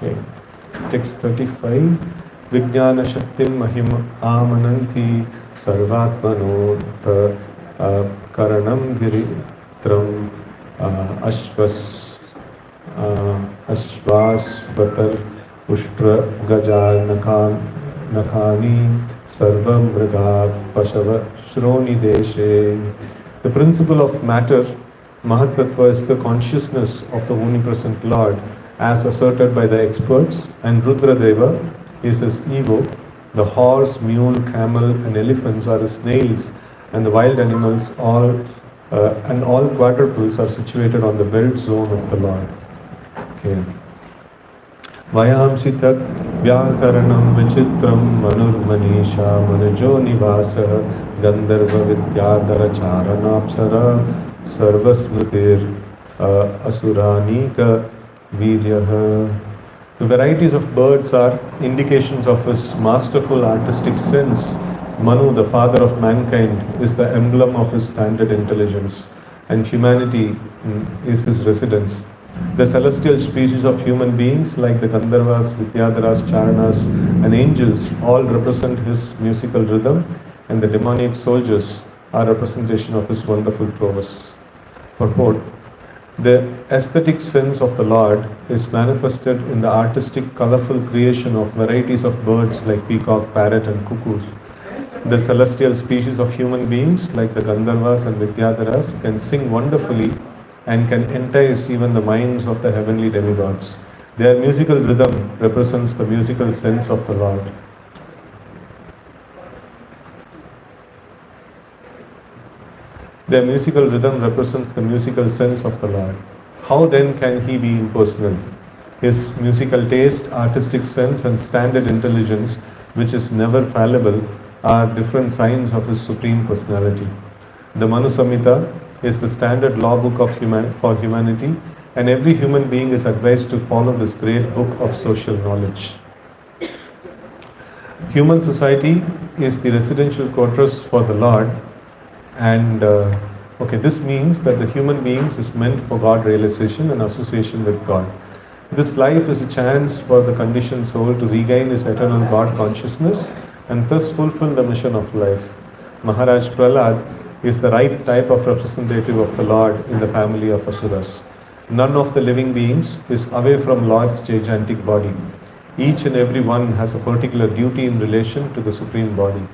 Okay. Text 35. Vijnana Shaktim Mahim Amananti Sarvatmanot Karanam Giritram Ashvas Ashvasvatar Ushtra Nakani Sarvam Mriga Pashava Shroni Deshe. The principle of matter, Mahatattva, is the consciousness of the omnipresent Lord as asserted by the experts, and Rudradeva is his ego. The horse, mule, camel and elephants are his snails, and the wild animals and all quadruples are situated on the belt zone of the Lord. Okay. Vayamsi tat vyakaranam vichitram manurmanisha manajo nivasa gandharva vidyadhara charanapsara sarvasmritir asuranika viryaha. The varieties of birds are indications of his masterful artistic sense. Manu, the father of mankind, is the emblem of his standard intelligence, and humanity is his residence. The celestial species of human beings like the Gandharvas, Vidyadharas, Charanas and angels all represent his musical rhythm, and the demonic soldiers are representation of his wonderful prowess. Purport. The aesthetic sense of the Lord is manifested in the artistic, colorful creation of varieties of birds like peacock, parrot and cuckoos. The celestial species of human beings like the Gandharvas and Vidyadharas can sing wonderfully and can entice even the minds of the heavenly demigods. Their musical rhythm represents the musical sense of the Lord. Their musical rhythm represents the musical sense of the Lord. How then can he be impersonal? His musical taste, artistic sense and standard intelligence, which is never fallible, are different signs of his supreme personality. The Manu Samhita is the standard law book for humanity, and every human being is advised to follow this great book of social knowledge. Human society is the residential quarters for the Lord, and this means that the human beings is meant for God realization and association with God. This life is a chance for the conditioned soul to regain his eternal God consciousness and thus fulfill the mission of life. Maharaj Prahlad is the right type of representative of the Lord in the family of Asuras. None of the living beings is away from Lord's gigantic body. Each and every one has a particular duty in relation to the Supreme Body.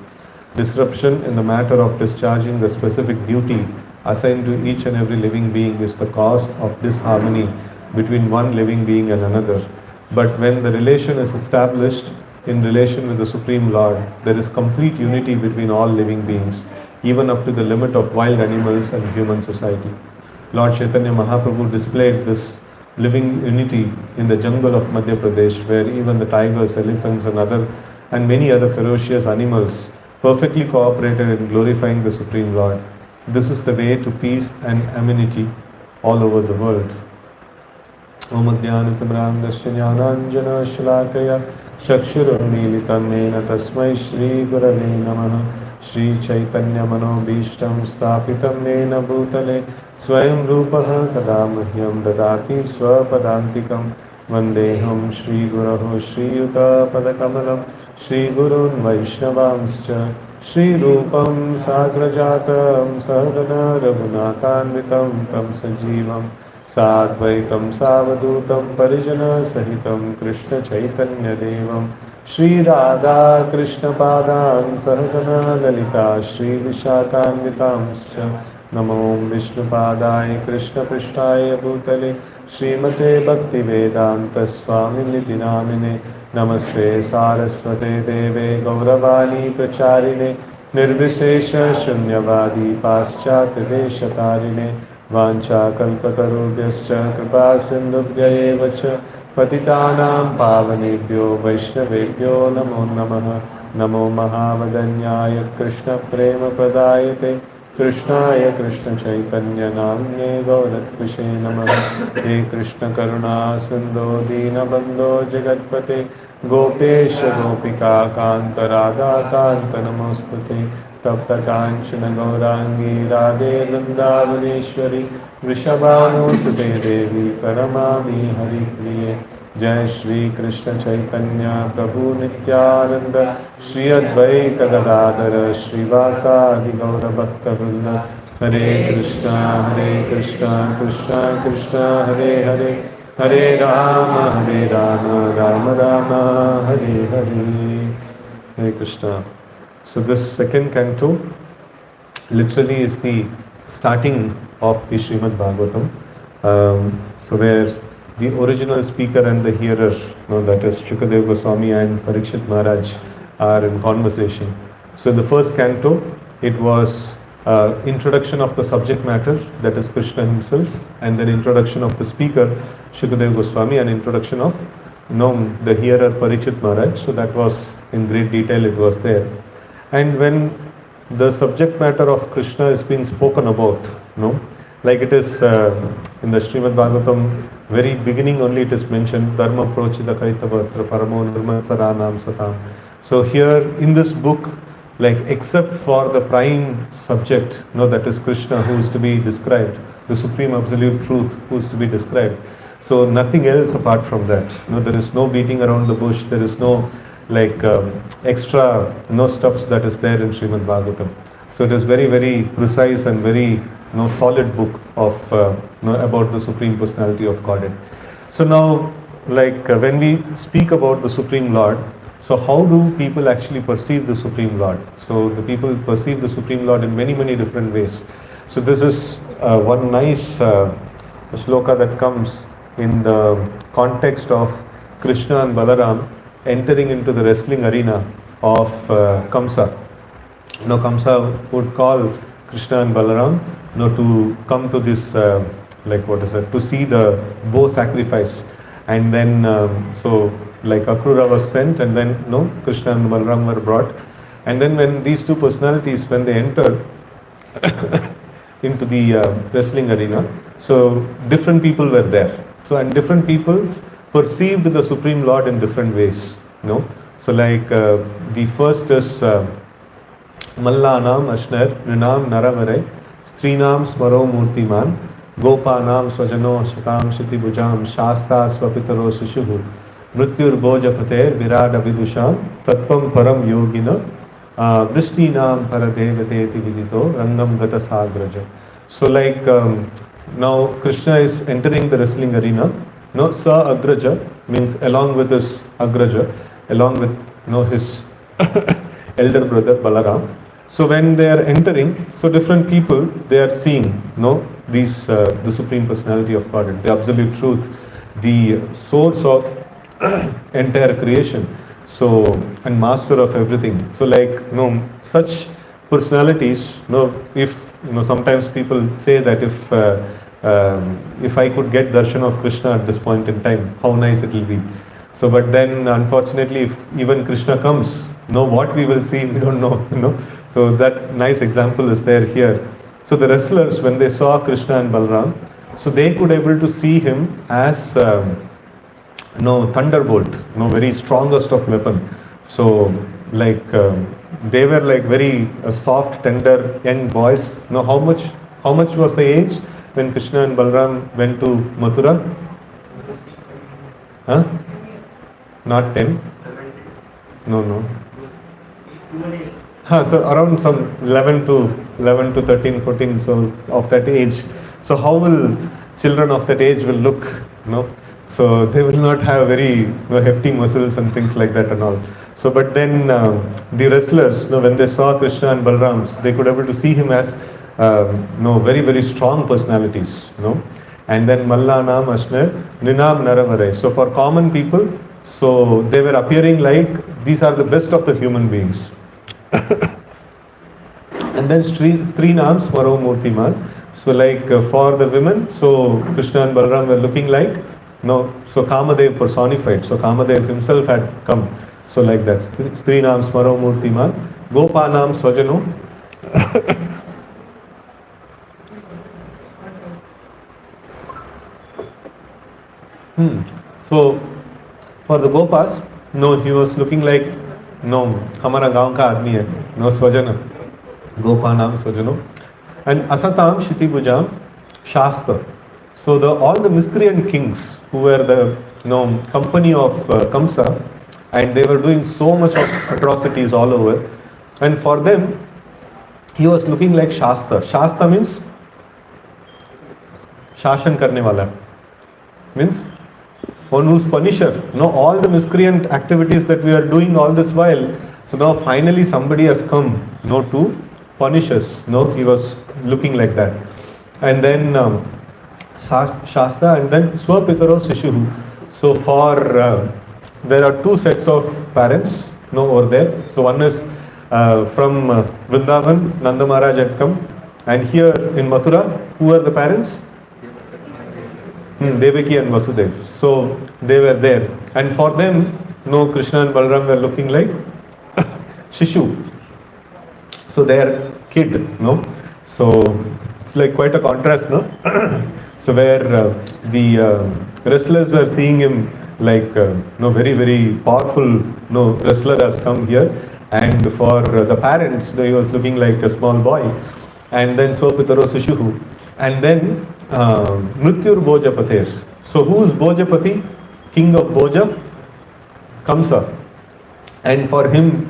Disruption in the matter of discharging the specific duty assigned to each and every living being is the cause of disharmony between one living being and another. But when the relation is established in relation with the Supreme Lord, there is complete unity between all living beings, even up to the limit of wild animals and human society. Lord Chaitanya Mahaprabhu displayed this living unity in the jungle of Madhya Pradesh, where even the tigers, elephants and many other ferocious animals perfectly cooperated in glorifying the Supreme Lord. This is the way to peace and amenity all over the world. Om Adhyanatamram Dasyajnananjana Shalakaya Chakshurunmilitam Mena Tasmai Shri Gurave Namaha Shri Chaitanya Manobhishtam Sthapitam Nena Bhutale Swayam Rupaha Kadamahyam Dadati Swapadantikam Vandeham Shri Guraho Shri Yuta Padakamalam Shri Gurun Vaishnavamscha Shri Rupam Sagrajatam Sahagana Raghunatanvitam Tam Sajivam Sadvaitam Savadutam Parijana Sahitam Krishna Chaitanya Devam Shri Radha Krishna Padan Sahagana Lalita Shri Vishakhanvitamscha Namo Vishnu Padaya Krishna Prishtaya Bhutale Srimate Bhakti Vedanta Swami Niti Namine Namaste Saraswate Deve Gauravani Pracharine Nirvishesha Shunyavadi Paschat Deshatarine Vancha Kalpatarubhyascha Kripa Sindhubhya eva cha Patitanam Pavanebhyo Vaishnavebhyo Namo Namaha Namo Mahavadanyaya Krishna Prema Pradayate Krishnaya Krishna Chaitanya Namne Gauratvishe Namaha He Krishna Karuna Sindho Dinabandho Jagatpate Gopesha Gopika Kanta Radha Kanta Namostute Tapta Kanchana Gaurangi Radhe Vrindavaneshwari Vrishabhanu Sute Devi Paramami Hari Priye Jai Shri Krishna Chaitanya Prabhu Nityananda Shri Advaita Gadadhara Srivasadi Gaura Bhakta Vrinda Hare Krishna Krishna Krishna Hare Hare Hare Rama Rama Hare Hare. Hare Krishna. So this second canto literally is the starting of the Srimad Bhagavatam. So where the original speaker and the hearer, that is Shukadeva Goswami and Parikshit Maharaj, are in conversation. So in the first canto, it was introduction of the subject matter, that is Krishna himself, and then introduction of the speaker, Shukadeva Goswami, and introduction of the hearer Parikshit Maharaj. So that was in great detail, it was there. And when the subject matter of Krishna is being spoken about, like it is in the Srimad Bhagavatam, very beginning only it is mentioned, Dharma Prochita Kaitavatra Paramo Nirmatsaranam Satam. So here in this book, like except for the prime subject, that is Krishna, who is to be described, the Supreme Absolute Truth who is to be described. So nothing else apart from that. There is no beating around the bush, there is no like extra stuffs that is there in Srimad Bhagavatam. So it is very, very precise and very solid book of about the Supreme Personality of Godhead. So now, like when we speak about the Supreme Lord, so how do people actually perceive the Supreme Lord? So the people perceive the Supreme Lord in many, many different ways. So this is one nice shloka that comes in the context of Krishna and Balaram entering into the wrestling arena of Kamsa. Kamsa would call Krishna and Balaram to come to this, to see the bow sacrifice. And then, like Akrura was sent, and then Krishna and Balaram were brought. And then when these two personalities, when they entered into the wrestling arena, so different people were there. So and different people perceived the Supreme Lord in different ways. So like the first is Mallanam Ashnar Nrinam Naravare Strinam Smaro Murtiman Gopanam Swajano Shatam Shiti Bujam Shasta Swapitaro Shishuhu Mrityur Bojapate Virada Vidusham Tattvam Param Yogina Vrishtinam Paradevate Vidito Rangam Gata Sagraja. So like now Krishna is entering the wrestling arena. Sa Agraja means along with his Agraja, along with his elder brother Balaram. So when they are entering, so different people, they are seeing these the Supreme Personality of God, the Absolute Truth, the source of entire creation, so and master of everything. So like such personalities, if sometimes people say that if I could get darshan of Krishna at this point in time, how nice it will be. So but then unfortunately, if even Krishna comes, what we will see, we don't know. So that nice example is there here. So the wrestlers, when they saw Krishna and Balaram, so they could able to see him as thunderbolt, very strongest of weapon. So like they were like very soft, tender young boys. How much was the age when Krishna and Balaram went to Mathura? Not 10? No. So around some 11 to 13, 14, so of that age. So how will children of that age will look? So they will not have very hefty muscles and things like that and all. So but then the wrestlers, when they saw Krishna and Balaram, they could able to see him as very, very strong personalities. And then Mallanam Ashnar Ninam Naravare. So for common people, so they were appearing like these are the best of the human beings. And then Strinam Smaro Murtiman. So like for the women, so Krishna and Balaram were looking like so Kamadev personified. So Kamadev himself had come. So like that. Strinam Smaro Murtiman. Gopanam Swajano. So for the Gopas, he was looking like हमारा गांव का आदमी है, स्वजन, गोपा नाम स्वजनो. And asatam shiti bujam shastra. So all the miscreant kings who were the company of Kamsa, and they were doing so much of atrocities all over, and for them he was looking like Shasta. Shasta means Shashan karne wala, means one who's punisher. All the miscreant activities that we are doing all this while, so now finally somebody has come to punish us. He was looking like that. And then Shasta, and then Swapitaro Sishuhu. So for there are two sets of parents over there. So one is from Vrindavan, Nanda Maharaj had come, and here in Mathura, who are the parents? Devaki and Vasudev. So they were there, and for them, Krishna and Balaram were looking like Shishu. So their kid, So it's like quite a contrast, So where the wrestlers were seeing him like very, very powerful wrestler has come here, and for the parents he was looking like a small boy. And then Swapitaro Sishuhu, and then Mrityur Bhojapatir. So who is Bhojapati? King of Bhoja? Kamsa. And for him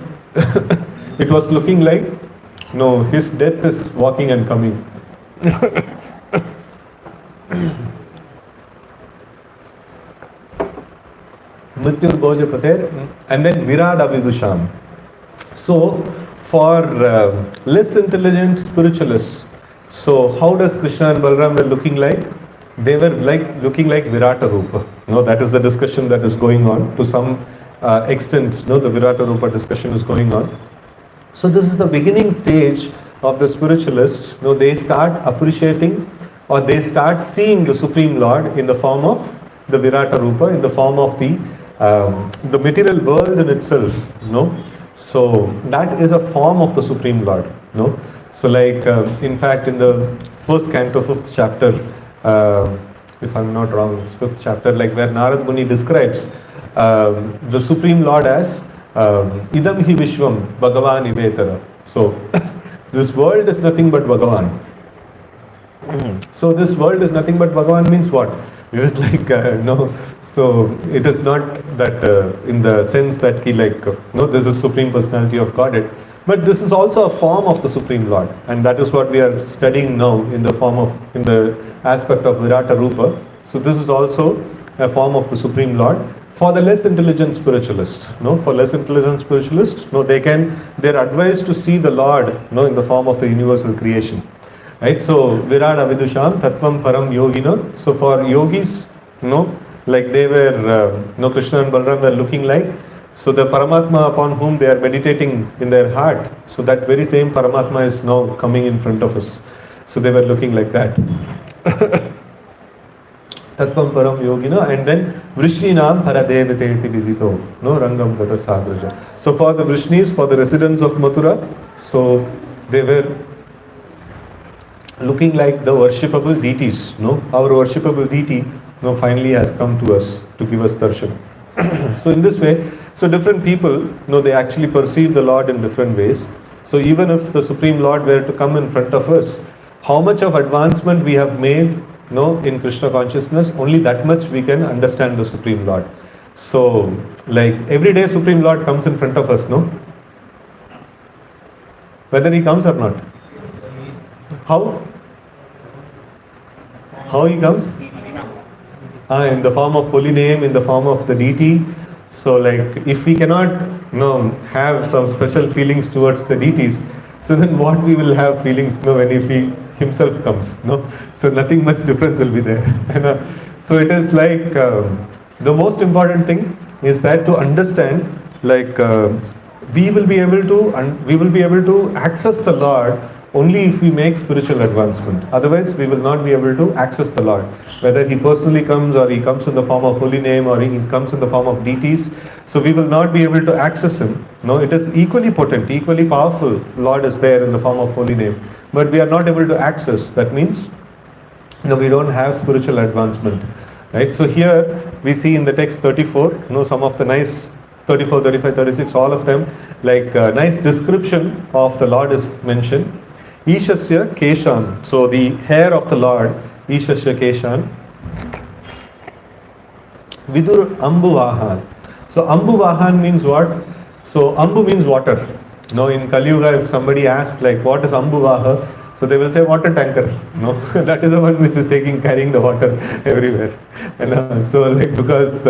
it was looking like his death is walking and coming. Mrityur Bhojapatir, and then Virad Avidusham. So for less intelligent spiritualists, so how does Krishna and Balaram were looking like? They were looking like Virata Rupa. That is the discussion that is going on. To some extent, the Virata Rupa discussion is going on. So this is the beginning stage of the spiritualists. They start appreciating, or they start seeing the Supreme Lord in the form of the Virata Rupa, in the form of the material world in itself. So that is a form of the Supreme Lord. So like in fact in the first canto, 5th chapter, if I'm not wrong, it's 5th chapter, like where Narad Muni describes the Supreme Lord as Idam hi Vishwam Bhagavan Ivetara. So this world is nothing but Bhagavan. So this world is nothing but Bhagavan means what? Is it like so it is not that in the sense that he this is Supreme Personality of Godhead, but this is also a form of the Supreme Lord, and that is what we are studying now in the aspect of Virata Rupa. So this is also a form of the Supreme Lord. For the less intelligent spiritualist, for less intelligent spiritualists, they're advised to see the Lord, in the form of the universal creation. Right? So Virad Avidusham Tattvam Param Yogina. So for yogis, like they were, Krishna and Balaram were looking like. So the Paramatma upon whom they are meditating in their heart, so that very same Paramatma is now coming in front of us. So they were looking like that. Tattvam Param Yogina, and then Vrishninam Paradeviteti Vidito, Rangam Gata Sadraja. So for the Vrishnis, for the residents of Mathura, so they were looking like the worshipable deities. Our worshipable deity finally has come to us to give us darshan. So in this way, so different people, they actually perceive the Lord in different ways. So even if the Supreme Lord were to come in front of us, how much of advancement we have made in Krishna consciousness, only that much we can understand the Supreme Lord. So like every day Supreme Lord comes in front of us, whether he comes or not. How he comes? In the form of holy name, in the form of the deity. So like if we cannot have some special feelings towards the deities, so then what we will have feelings when he himself comes? So nothing much difference will be there. So it is like the most important thing is that to understand, like we will be able to access the Lord only if we make spiritual advancement. Otherwise, we will not be able to access the Lord. Whether he personally comes, or he comes in the form of holy name, or he comes in the form of deities, so we will not be able to access him. It is equally potent, equally powerful. Lord is there in the form of holy name, but we are not able to access. That means, we don't have spiritual advancement. Right? So here we see in the text 34, some of the nice 34, 35, 36, all of them, like nice description of the Lord is mentioned. Ishasya Kesham, so the hair of the Lord, Ishasya Keshan. Vidur Ambuvahan. So Ambuvahan means what? So Ambu means water. No, in Kali Yuga, if somebody asks like what is Ambuvaha, so they will say water tanker. No, that is the one which is carrying the water everywhere. And so like because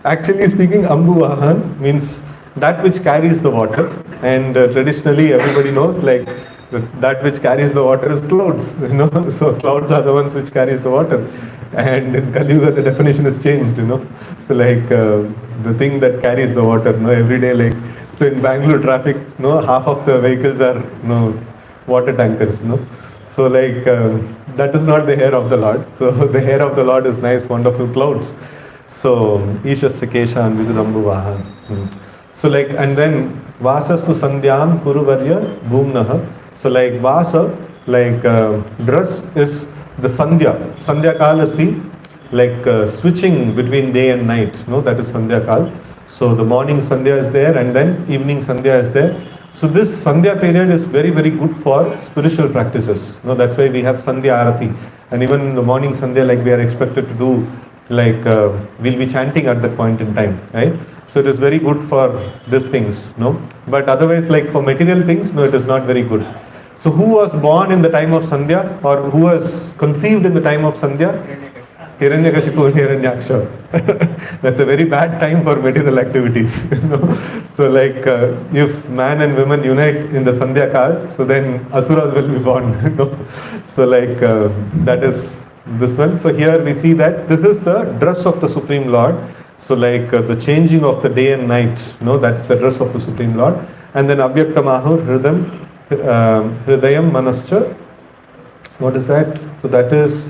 actually speaking, Ambuvahan means that which carries the water. And traditionally, everybody knows like that which carries the water is clouds. You know, so clouds are the ones which carries the water. And in Kali Yuga, the definition is changed. You know, so like the thing that carries the water. No, every day like. So in Bangalore traffic, no, half of the vehicles are water tankers, So like that is not the hair of the Lord. So the hair of the Lord is nice, wonderful clouds. So Ishasya Keshan Vidurambu Vahan. So like and then Vasastu Sandhyam Kuruvarya Bhumnaha. So like Vasa, like dress is the Sandhya. Sandhya Kal is the like switching between day and night. That is Sandhya Kal. So the morning Sandhya is there and then evening Sandhya is there. So this Sandhya period is very, very good for spiritual practices. That's why we have Sandhya Arati. And even in the morning Sandhya, like we are expected to do, like we'll be chanting at that point in time, right? So it is very good for these things, But otherwise, like for material things, it is not very good. So who was born in the time of Sandhya or who was conceived in the time of Sandhya? Hiranyakashipu and Hiranyaksha. That's a very bad time for material activities. So like if man and women unite in the Sandhya Kal, so then Asuras will be born. So like that is this one. So here we see that this is the dress of the Supreme Lord. So like the changing of the day and night, that's the dress of the Supreme Lord. And then Avyakta Mahur Hridayam Manascha. What is that? So that is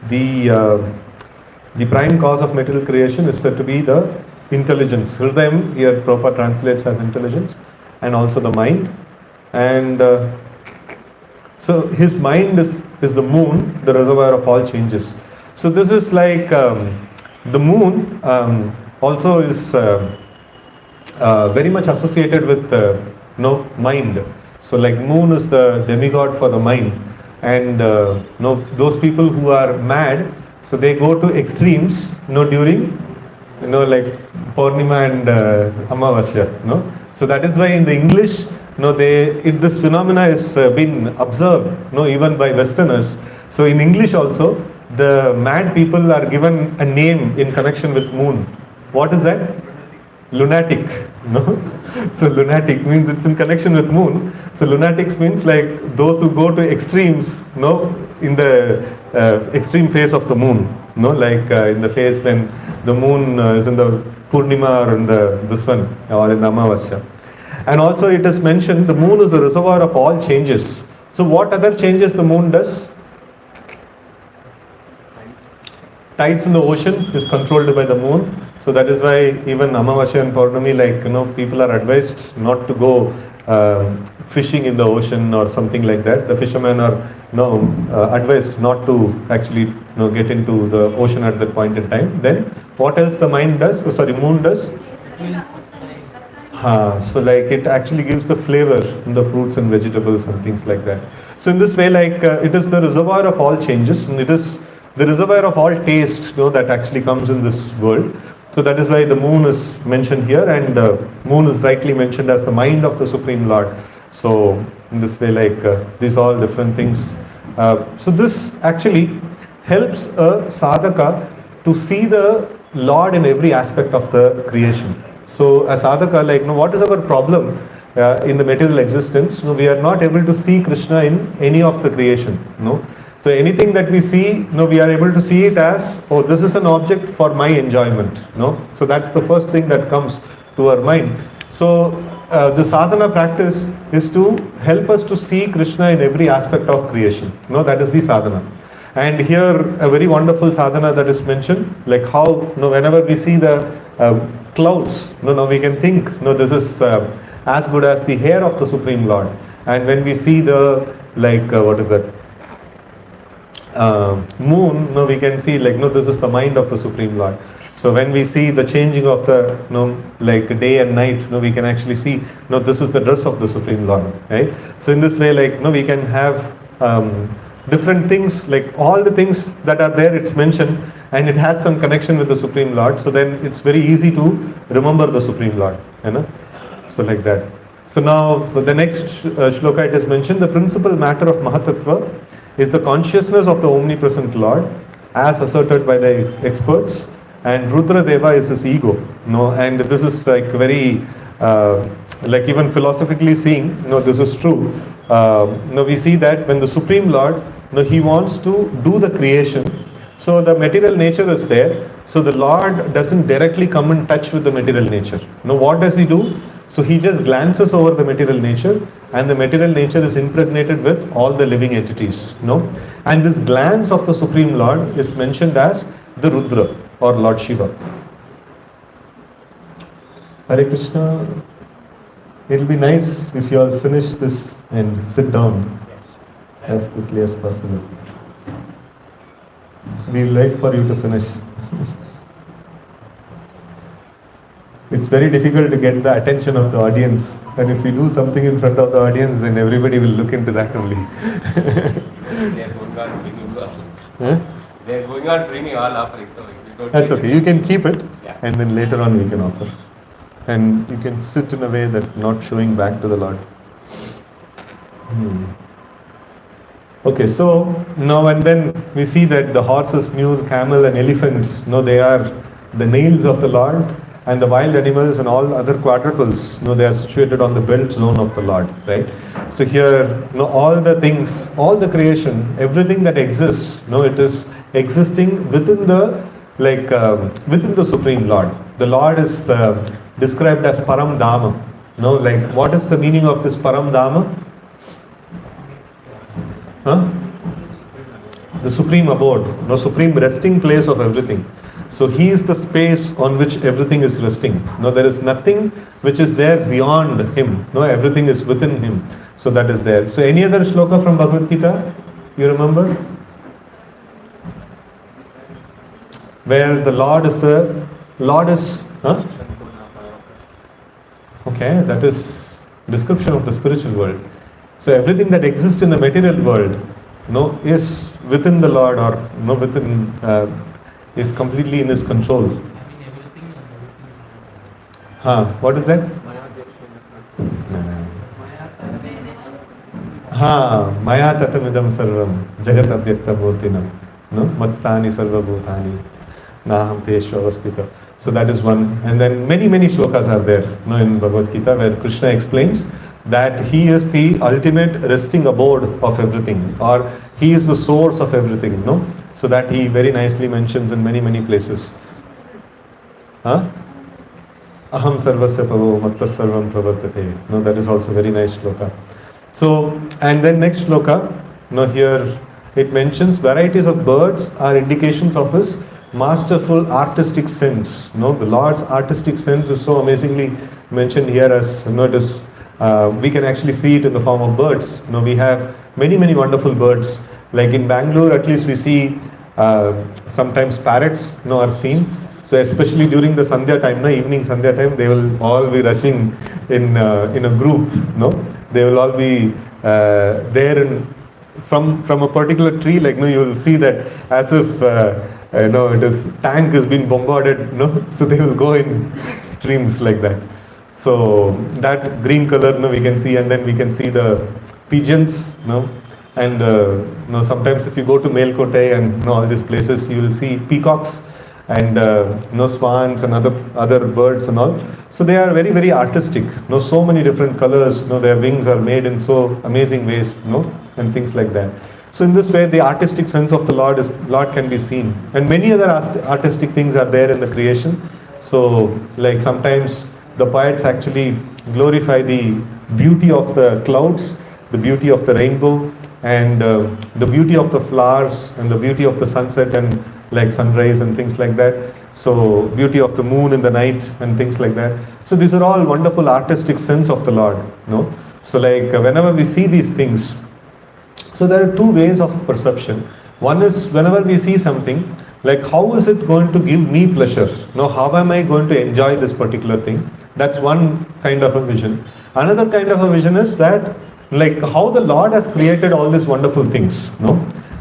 the prime cause of material creation is said to be the intelligence. Hridayam here Prabhupada translates as intelligence and also the mind. And so his mind is the moon, the reservoir of all changes. So this is like the moon also is very much associated with mind. So like moon is the demigod for the mind. And those people who are mad, so they go to extremes, during, like Purnima and Amavasya, So that is why in the English, this phenomena is been observed, even by Westerners. So in English also, the mad people are given a name in connection with moon. What is that? Lunatic. So lunatic means it's in connection with moon. So lunatics means like those who go to extremes, in the extreme phase of the moon, like in the phase when the moon is in the Purnima or in this one or in the Amavasya. And also it is mentioned the moon is the reservoir of all changes. So what other changes the moon does? Tides in the ocean is controlled by the moon. So that is why even Amavasya and Purnami, like people are advised not to go fishing in the ocean or something like that. The fishermen are advised not to actually get into the ocean at that point in time. Then what else the moon does? So like it actually gives the flavor in the fruits and vegetables and things like that. So in this way, like it is the reservoir of all changes, and it is the reservoir of all taste, that actually comes in this world. So that is why the moon is mentioned here, and moon is rightly mentioned as the mind of the Supreme Lord. So in this way, like these all different things. So this actually helps a sadhaka to see the Lord in every aspect of the creation. So a sadhaka, like, what is our problem in the material existence? We are not able to see Krishna in any of the creation. So anything that we see, we are able to see it as, oh, this is an object for my enjoyment. So that's the first thing that comes to our mind. So the sadhana practice is to help us to see Krishna in every aspect of creation. That is the sadhana. And here a very wonderful sadhana that is mentioned, like how whenever we see the clouds, we can think, this is as good as the hair of the Supreme Lord. And when we see the, like, what is that? Moon, we can see like, this is the mind of the Supreme Lord. So when we see the changing of the, like day and night, we can actually see, this is the dress of the Supreme Lord, right? So in this way, like, we can have different things, like all the things that are there, it's mentioned, and it has some connection with the Supreme Lord. So then it's very easy to remember the Supreme Lord, you know. So like that. So now for the next shloka it is mentioned, the principal matter of Mahatattva is the consciousness of the omnipresent Lord as asserted by the experts, and Rudra Deva is his ego. No, and this is like very like even philosophically seeing, this is true. We see that when the Supreme Lord, he wants to do the creation, so the material nature is there, so the Lord doesn't directly come in touch with the material nature. What does he do? So he just glances over the material nature, and the material nature is impregnated with all the living entities. And this glance of the Supreme Lord is mentioned as the Rudra or Lord Shiva. Hare Krishna. It'll be nice if you all finish this and sit down as quickly as possible. So we'd like for you to finish. It's very difficult to get the attention of the audience, and if we do something in front of the audience, then everybody will look into that only. They're going on bringing you all. They're going on bringing all offerings. So that's okay. You can keep it, and then later on we can offer. And you can sit in a way that not showing back to the Lord. Okay, so now and then we see that the horses, mule, camel and elephants, they are the nails of the Lord, and the wild animals and all other quadruples, they are situated on the belt zone of the Lord, right? So here, all the things, all the creation, everything that exists, it is existing within the, within the Supreme Lord. The Lord is described as Param Dhamma. What is the meaning of this Param Dhamma? The supreme abode, supreme resting place of everything. So he is the space on which everything is resting. There is nothing which is there beyond him. Everything is within him. So that is there. So any other shloka from Bhagavad Gita you remember? Where the Lord is okay, that is description of the spiritual world. So everything that exists in the material world, is within the Lord, or within, is completely in his control. What is that? Maya tatamidam sarvam jagat avyakta bhutinam matstani sarva bhutani naham teshu avastita. So that is one. And then many shlokas are there in Bhagavad Gita where Krishna explains that he is the ultimate resting abode of everything, or he is the source of everything. So that he very nicely mentions in many places. Aham sarvasya pavo mattas sarvam pravartate. That is also very nice shloka. So, and then next shloka, here it mentions varieties of birds are indications of his masterful artistic sense. The Lord's artistic sense is so amazingly mentioned here as, it is, we can actually see it in the form of birds. We have many wonderful birds. Like in Bangalore, at least we see sometimes parrots are seen. So especially during the Sandhya time, evening Sandhya time, they will all be rushing in a group. They will all be there from a particular tree. You will see that as if it is tank has been bombarded. So they will go in streams like that. So that green color, we can see, and then we can see the pigeons, and sometimes if you go to Melkote and all these places, you will see peacocks and swans and other birds and all. So they are very artistic. So many different colors. Their wings are made in so amazing ways. And things like that. So in this way, the artistic sense of the Lord can be seen, and many other artistic things are there in the creation. So like sometimes the poets actually glorify the beauty of the clouds, the beauty of the rainbow, and the beauty of the flowers, and the beauty of the sunset and like sunrise and things like that. So beauty of the moon in the night and things like that. So these are all wonderful artistic sense of the Lord. So like whenever we see these things, so there are two ways of perception. One is whenever we see something, like how is it going to give me pleasure? How am I going to enjoy this particular thing? That's one kind of a vision. Another kind of a vision is that like how the Lord has created all these wonderful things.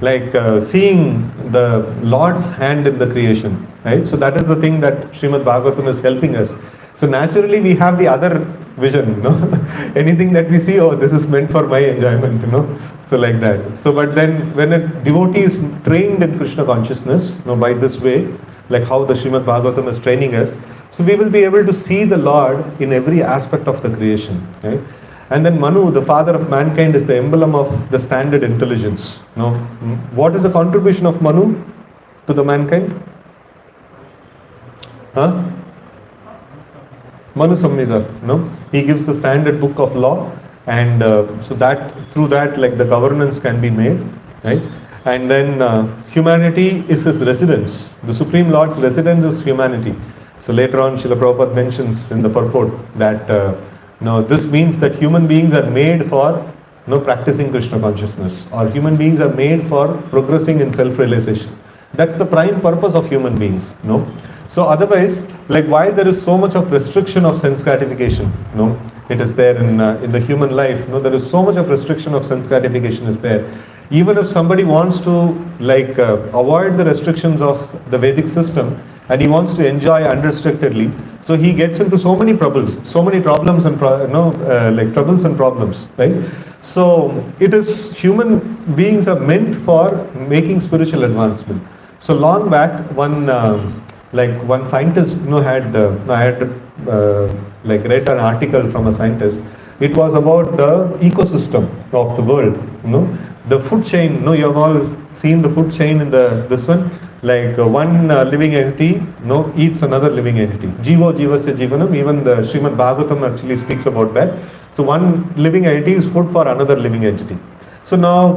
like seeing the Lord's hand in the creation, right? So that is the thing that Srimad Bhagavatam is helping us. So naturally we have the other vision, you know. Anything that we see, oh, this is meant for my enjoyment, you know. So like that. So but then when a devotee is trained in Krishna consciousness, you know, by this way, like how the Srimad Bhagavatam is training us, so we will be able to see the Lord in every aspect of the creation, right? And then Manu, the father of mankind, is the emblem of the standard intelligence. No, what is the contribution of Manu to the mankind? Huh? Manu Samhita. No, he gives the standard book of law, and so that through that, like the governance can be made, right? And then humanity is his residence. The Supreme Lord's residence is humanity. So later on, Srila Prabhupada mentions in the purport that. No, this means that human beings are made for practicing Krishna consciousness, or human beings are made for progressing in self-realization. That's the prime purpose of human beings. No, so otherwise, like why there is so much of restriction of sense gratification? No, it is there in the human life. No, there is so much of restriction of sense gratification is there. Even if somebody wants to like avoid the restrictions of the Vedic system, and he wants to enjoy unrestrictedly, so he gets into so many problems and like troubles and problems, right? So it is, human beings are meant for making spiritual advancement. So long back, one scientist had I had like read an article from a scientist. It was about the ecosystem of the world. The food chain. You have all seen the food chain in this one. Like one living entity eats another living entity. Jivo jivasya jivanam. Even the Srimad Bhagavatam actually speaks about that. So one living entity is food for another living entity. So now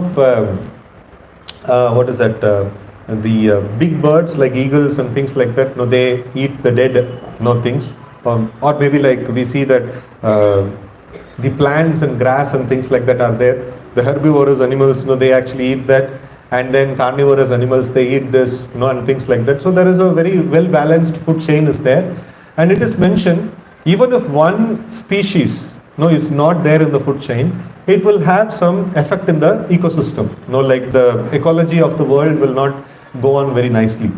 what is that? The big birds like eagles and things like that, they eat the dead things. Or maybe like we see that the plants and grass and things like that are there. The herbivorous animals, they actually eat that. And then carnivorous animals, they eat this, and things like that. So there is a very well balanced food chain is there. And it is mentioned, even if one species is not there in the food chain, it will have some effect in the ecosystem. Like the ecology of the world will not go on very nicely.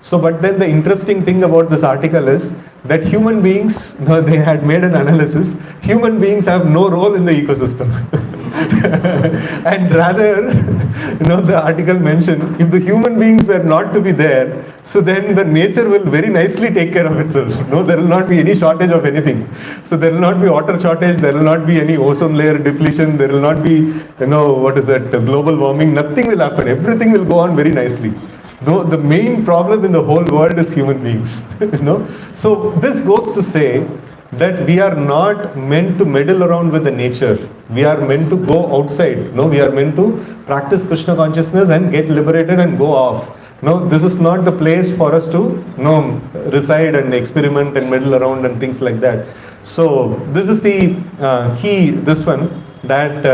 So, but then the interesting thing about this article is that human beings, they had made an analysis, human beings have no role in the ecosystem. And rather, the article mentioned, if the human beings were not to be there, so then the nature will very nicely take care of itself. There will not be any shortage of anything. So there will not be water shortage, there will not be any ozone layer depletion, there will not be, what is that, global warming, nothing will happen. Everything will go on very nicely. No, the main problem in the whole world is human beings. So this goes to say that we are not meant to meddle around with the nature. We are meant to go outside. We are meant to practice Krishna consciousness and get liberated and go off. This is not the place for us to reside and experiment and meddle around and things like that. So this is the key, this one, that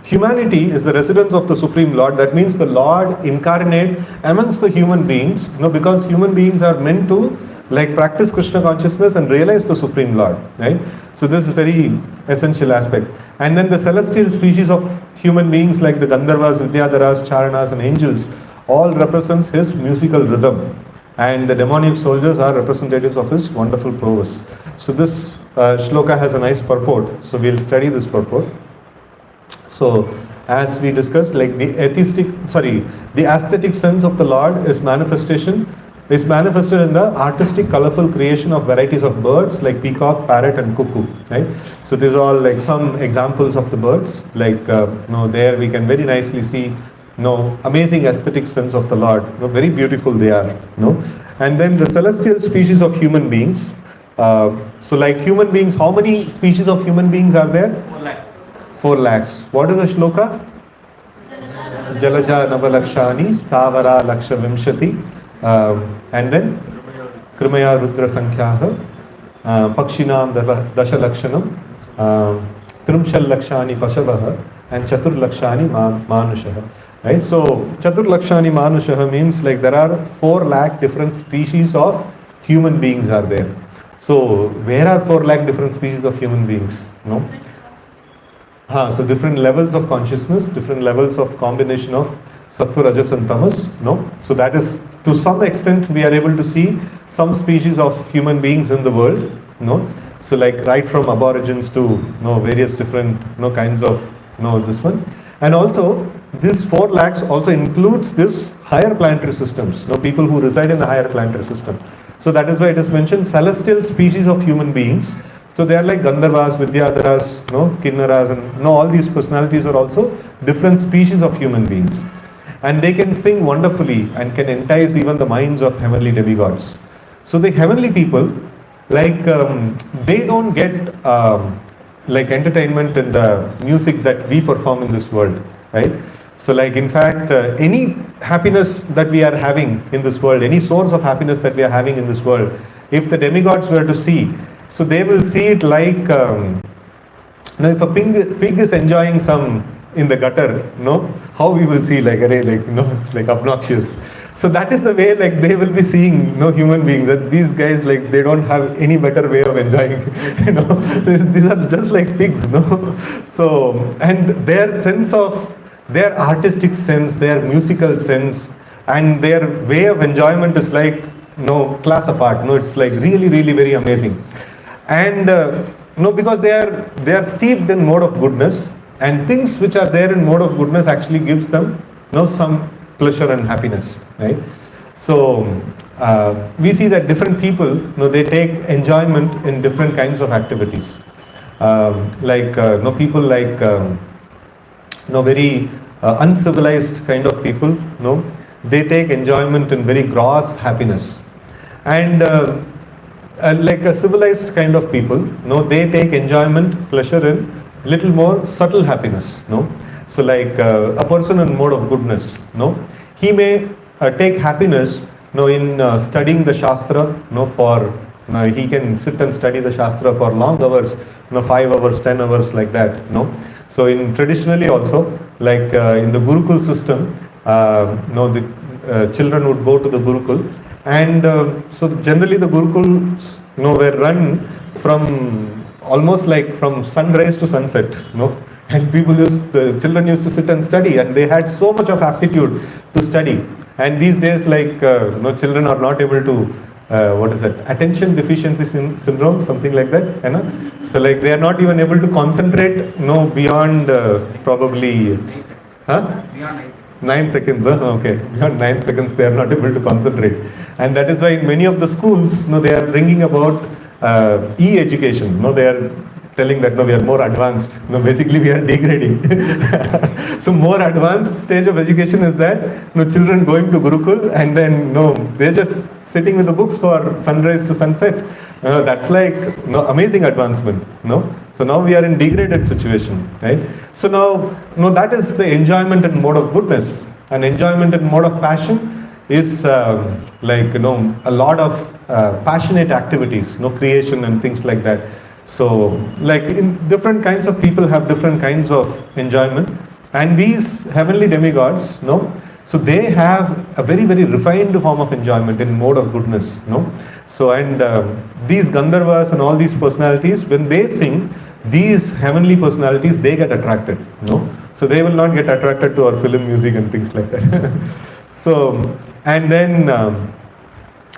humanity is the residence of the Supreme Lord. That means the Lord incarnate amongst the human beings, because human beings are meant to like practice Krishna consciousness and realize the Supreme Lord, right? So this is very essential aspect. And then the celestial species of human beings like the Gandharvas, Vidyadharas, Charanas and angels all represents his musical rhythm. And the demonic soldiers are representatives of his wonderful prowess. So this shloka has a nice purport. So we'll study this purport. So as we discussed, like the aesthetic sense of the Lord is manifested in the artistic, colorful creation of varieties of birds like peacock, parrot and cuckoo, right? So these are all like some examples of the birds. Like there we can very nicely see amazing aesthetic sense of the Lord. Very beautiful they are. And then the celestial species of human beings. So like human beings, how many species of human beings are there? 4 lakhs. 4 lakhs. What is the shloka? Jalaja Navalakshani Stavara Laksha Vimshati. And then Krimaya Rudra Sankhyaha Pakshinam Dasha Lakshanam Trimshal Lakshani Pasavaha and Chatur Lakshani Manushaha. Right? So Chatur Lakshani Manushaha means like there are 4 lakh different species of human beings are there. So where are 4 lakh different species of human beings? So different levels of consciousness, different levels of combination of Sattva, Rajas and Tamas. No? So that is, to some extent, we are able to see some species of human beings in the world. No? So like right from aborigines to various different kinds of this one. And also this 4 lakhs also includes this higher planetary systems, people who reside in the higher planetary system. So that is why it is mentioned celestial species of human beings. So they are like Gandharvas, Vidyadharas, Kinnaras, and all these personalities are also different species of human beings. And they can sing wonderfully and can entice even the minds of heavenly demigods. So the heavenly people, like they don't get like entertainment in the music that we perform in this world, right? So like in fact, any happiness that we are having in this world, any source of happiness that we are having in this world, if the demigods were to see, so they will see it like, if a pig is enjoying some in the gutter, how we will see like, it's like obnoxious. So that is the way like they will be seeing human beings, that these guys like they don't have any better way of enjoying, these are just like pigs, So, and their sense of, their artistic sense, their musical sense, and their way of enjoyment is like, class apart, it's like really, really very amazing. And, because they are steeped in mode of goodness, and things which are there in mode of goodness actually gives them, some pleasure and happiness, right? So we see that different people, they take enjoyment in different kinds of activities. People like very uncivilized kind of people, they take enjoyment in very gross happiness. And like a civilized kind of people, they take enjoyment, pleasure in little more subtle happiness, So like a person in mode of goodness, he may take happiness, in studying the Shastra, for, he can sit and study the Shastra for long hours, 5 hours, 10 hours like that, So in traditionally also, like in the Gurukul system, the children would go to the Gurukul, and so generally the Gurukuls, were run from almost like from sunrise to sunset, and the children used to sit and study, and they had so much of aptitude to study. And these days, like, children are not able to, attention deficiency syndrome, something like that, So like they are not even able to concentrate, beyond probably, Beyond 9 seconds, okay. Beyond 9 seconds, they are not able to concentrate. And that is why in many of the schools, they are bringing about e-education. They are telling that we are more advanced. Basically we are degrading. So more advanced stage of education is that children going to Gurukul, and then they're just sitting with the books for sunrise to sunset. That's like amazing advancement. So now we are in degraded situation, right? So now that is the enjoyment in mode of goodness. And enjoyment in mode of passion is like a lot of passionate activities, creation and things like that. So like in different kinds of people have different kinds of enjoyment, and these heavenly demigods, so they have a very, very refined form of enjoyment in mode of goodness, So and these Gandharvas and all these personalities, when they sing, these heavenly personalities, they get attracted, So they will not get attracted to our film music and things like that. So, and then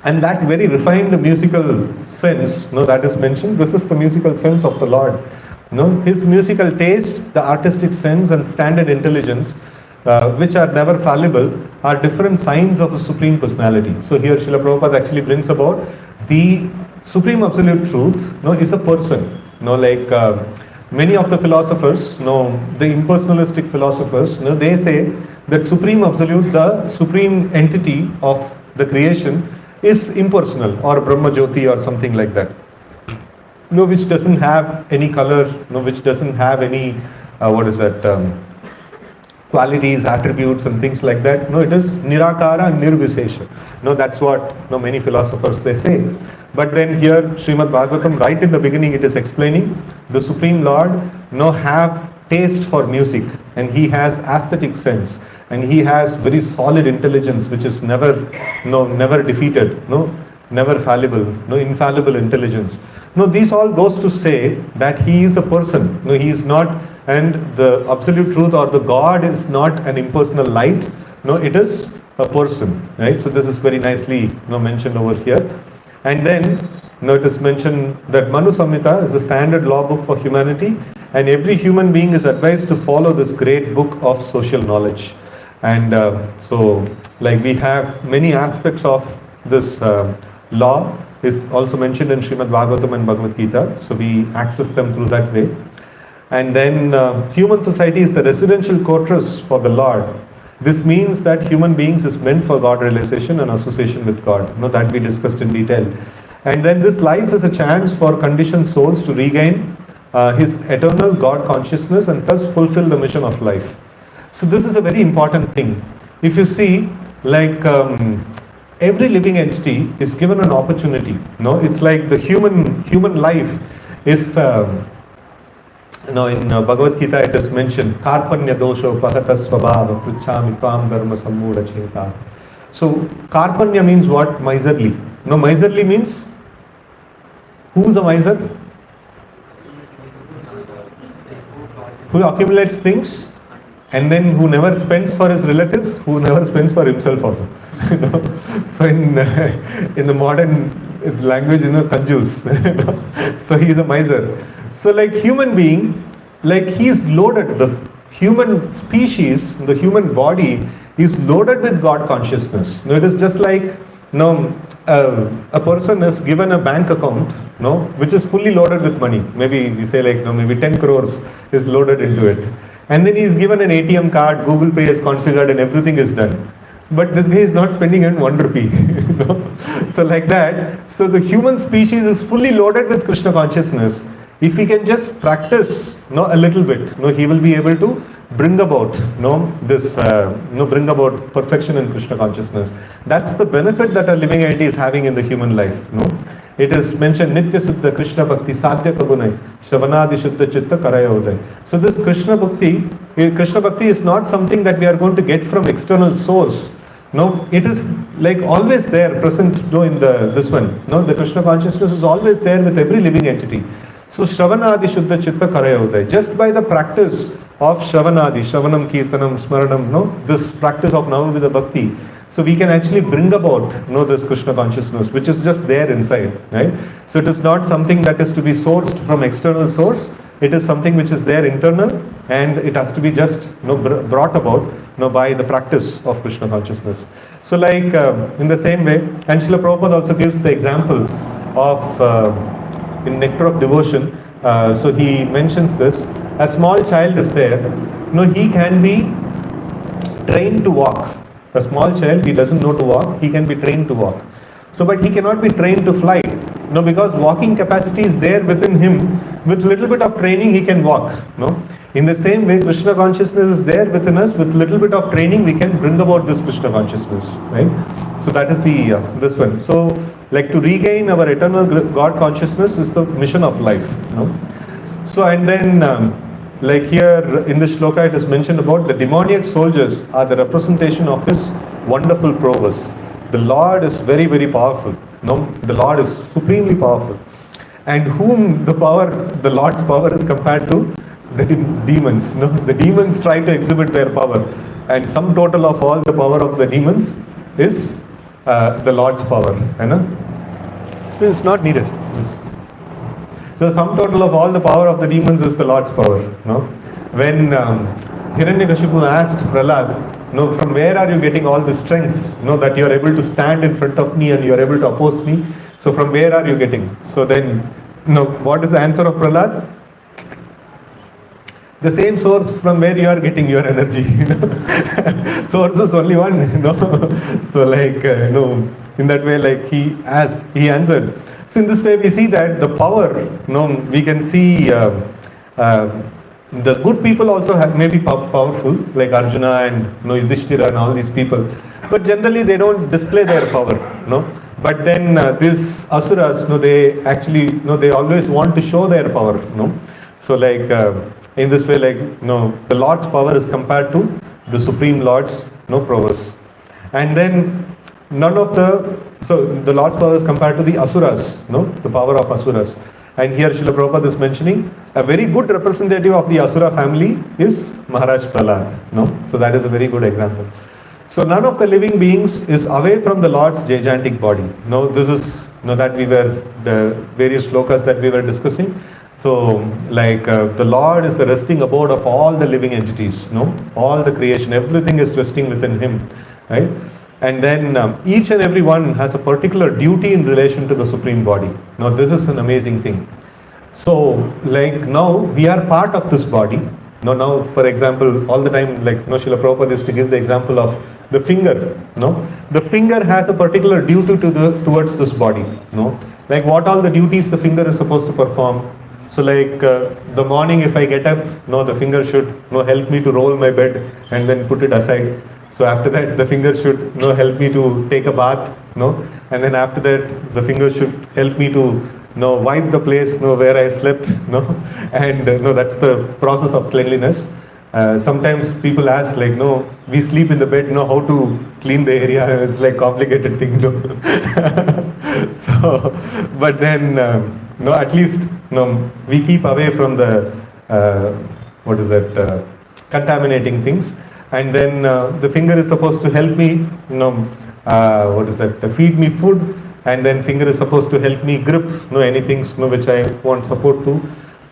and that very refined musical sense, that is mentioned. This is the musical sense of the Lord. His musical taste, the artistic sense, and standard intelligence, which are never fallible, are different signs of the Supreme Personality. So here Srila Prabhupada actually brings about the Supreme Absolute Truth, is a person. Like many of the philosophers, the impersonalistic philosophers, they say that Supreme Absolute, the supreme entity of the creation, is impersonal, or Brahma Jyoti or something like that. Which doesn't have any color, which doesn't have any, qualities, attributes and things like that. It is Nirakara and Nirvisesha. That's what many philosophers they say. But then here, Srimad Bhagavatam, right in the beginning, it is explaining the Supreme Lord have taste for music, and he has aesthetic sense, and he has very solid intelligence, which is never defeated, never fallible, infallible intelligence. These all goes to say that he is a person. He is not, and the absolute truth or the God is not an impersonal light, No, it is a person, right? So this is very nicely mentioned over here. And then it is mentioned that Manu Samhita is the standard law book for humanity, and every human being is advised to follow this great book of social knowledge. And so like we have many aspects of this law is also mentioned in Srimad Bhagavatam and Bhagavad Gita, so we access them through that way. And then human society is the residential quarters for the Lord. This means that human beings is meant for God realization and association with God, that we discussed in detail. And then this life is a chance for conditioned souls to regain his eternal God consciousness and thus fulfill the mission of life. So this is a very important thing. If you see, like every living entity is given an opportunity. It's like the human life is. In Bhagavad Gita it is mentioned, Karpanya dosho pahata svabhava pruchhami tvam dharma sammuda cheta. So Karpanya means what? Miserly. Miserly means, who's a miser? Who accumulates things and then who never spends for his relatives, who never spends for himself also. So in the modern language, kanjus. So he is a miser. So like human being, like he is loaded, the human species, the human body is loaded with God consciousness. It is just like a person is given a bank account, which is fully loaded with money. Maybe we say like maybe 10 crores is loaded into it. And then he is given an ATM card, Google Pay is configured and everything is done. But this guy is not spending even 1 rupee. So like that, so the human species is fully loaded with Krishna consciousness. If he can just practice a little bit, he will be able to bring about bring about perfection in Krishna consciousness. That's the benefit that a living entity is having in the human life. It is mentioned Nitya Siddha Krishna Bhakti Sadhya Kabunai Shravanadi Shuddha Chitta Karaya. So this Krishna Bhakti is not something that we are going to get from external source. It is like always there, present in this one. The Krishna consciousness is always there with every living entity. So Shravanadi Shuddha Chitta Karaya. Just by the practice of Shravanadi, Shravanam, Kirtanam, Smaranam, this practice of Navamida Bhakti, so we can actually bring about this Krishna consciousness, which is just there inside, right? So it is not something that is to be sourced from external source. It is something which is there internal, and it has to be just brought about by the practice of Krishna consciousness. So like in the same way, and Srila Prabhupada also gives the example of in Nectar of Devotion. So he mentions this. A small child is there. He can be trained to walk. A small child, he doesn't know to walk. He can be trained to walk. So, but he cannot be trained to fly. Because walking capacity is there within him. With little bit of training, he can walk. In the same way, Krishna consciousness is there within us. With little bit of training, we can bring about this Krishna consciousness, right? So that is the this one. So, like to regain our eternal God consciousness is the mission of life. So, and then like here in this shloka, it is mentioned about the demoniac soldiers are the representation of his wonderful prowess. The Lord is very, very powerful. The Lord is supremely powerful. And whom the Lord's power is compared to? The demons. The demons try to exhibit their power. And sum total of all the power of the demons is the Lord's power. It's not needed. So sum total of all the power of the demons is the Lord's power. When Hiranyakashipu asked Prahlad, from where are you getting all the strength? That you are able to stand in front of me and you are able to oppose me. So from where are you getting? So then, what is the answer of Prahlad? The same source from where you are getting your energy. Source is only one. So like, in that way, like he answered. So in this way, we see that the power, we can see the good people also may be powerful, like Arjuna and Yudhishthira and all these people. But generally, they don't display their power. But then these asuras, they actually, they always want to show their power. So like in this way, like the Lord's power is compared to the Supreme Lord's prowess. And then so the Lord's power is compared to the asuras, the power of asuras. And here Srila Prabhupada is mentioning a very good representative of the asura family is Maharaj Prahlad. So that is a very good example. So none of the living beings is away from the Lord's gigantic body. No, this is that we were the various shlokas that we were discussing. So the Lord is the resting abode of all the living entities. No, all the creation, everything is resting within Him, right? And then each and every one has a particular duty in relation to the supreme body. Now this is an amazing thing. So now we are part of this body. Now for example, all the time Srila Prabhupada used to give the example of the finger. The finger has a particular duty towards this body. What all the duties the finger is supposed to perform. So the morning if I get up, the finger should help me to roll my bed and then put it aside. So after that the finger should help me to take a bath, and then after that the finger should help me to wipe the place where I slept, and that's the process of cleanliness. Sometimes people ask we sleep in the bed, how to clean the area. It's complicated thing. So, but then at least we keep away from the contaminating things. And then the finger is supposed to help me, feed me food, and then finger is supposed to help me grip, anything, which I want support to.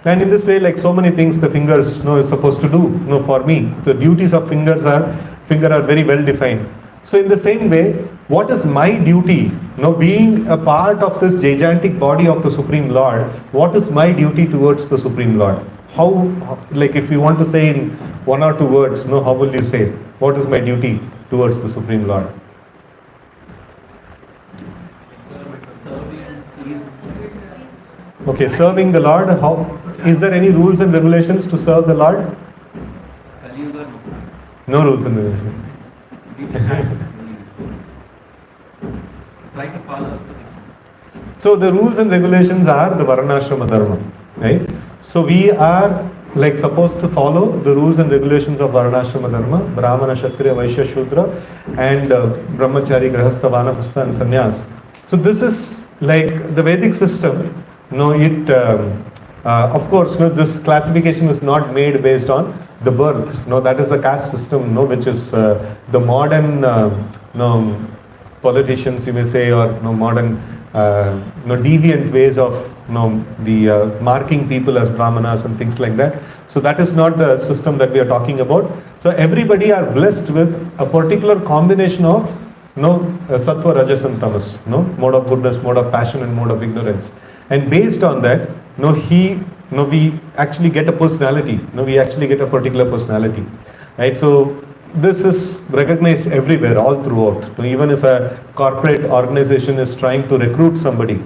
And in this way, so many things the fingers, is supposed to do, for me. The duties of finger are very well defined. So in the same way, what is my duty, being a part of this gigantic body of the Supreme Lord, what is my duty towards the Supreme Lord? How, if you want to say in one or two words, how will you say, what is my duty towards the Supreme Lord? Okay, serving the Lord, how, is there any rules and regulations to serve the Lord? No rules and regulations. Try to follow. So the rules and regulations are the Varnashrama Dharma, right? So we are supposed to follow the rules and regulations of Varnashrama Dharma, Brahmana, Kshatriya, Vaishya, Shudra, and Brahmachari, Grahastha, Vanaprastha and Sannyas. So this is the Vedic system. Of course, this classification is not made based on the birth. That is the caste system, which is the modern politicians, you may say, or modern deviant ways of the marking people as brahmanas and things like that. So that is not the system that we are talking about. So everybody are blessed with a particular combination of sattva, rajas and tamas, mode of goodness, mode of passion and mode of ignorance. And based on that, we actually get a personality. We actually get a particular personality, right? So this is recognized everywhere, all throughout. Even if a corporate organization is trying to recruit somebody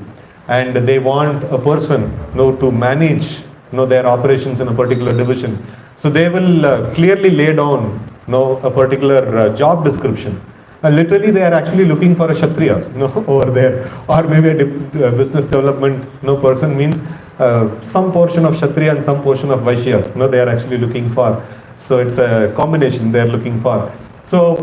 and they want a person to manage their operations in a particular division, so they will clearly lay down a particular job description. Literally they are actually looking for a Kshatriya over there, or maybe a business development person means some portion of Kshatriya and some portion of Vaishya they are actually looking for. So it's a combination they are looking for. So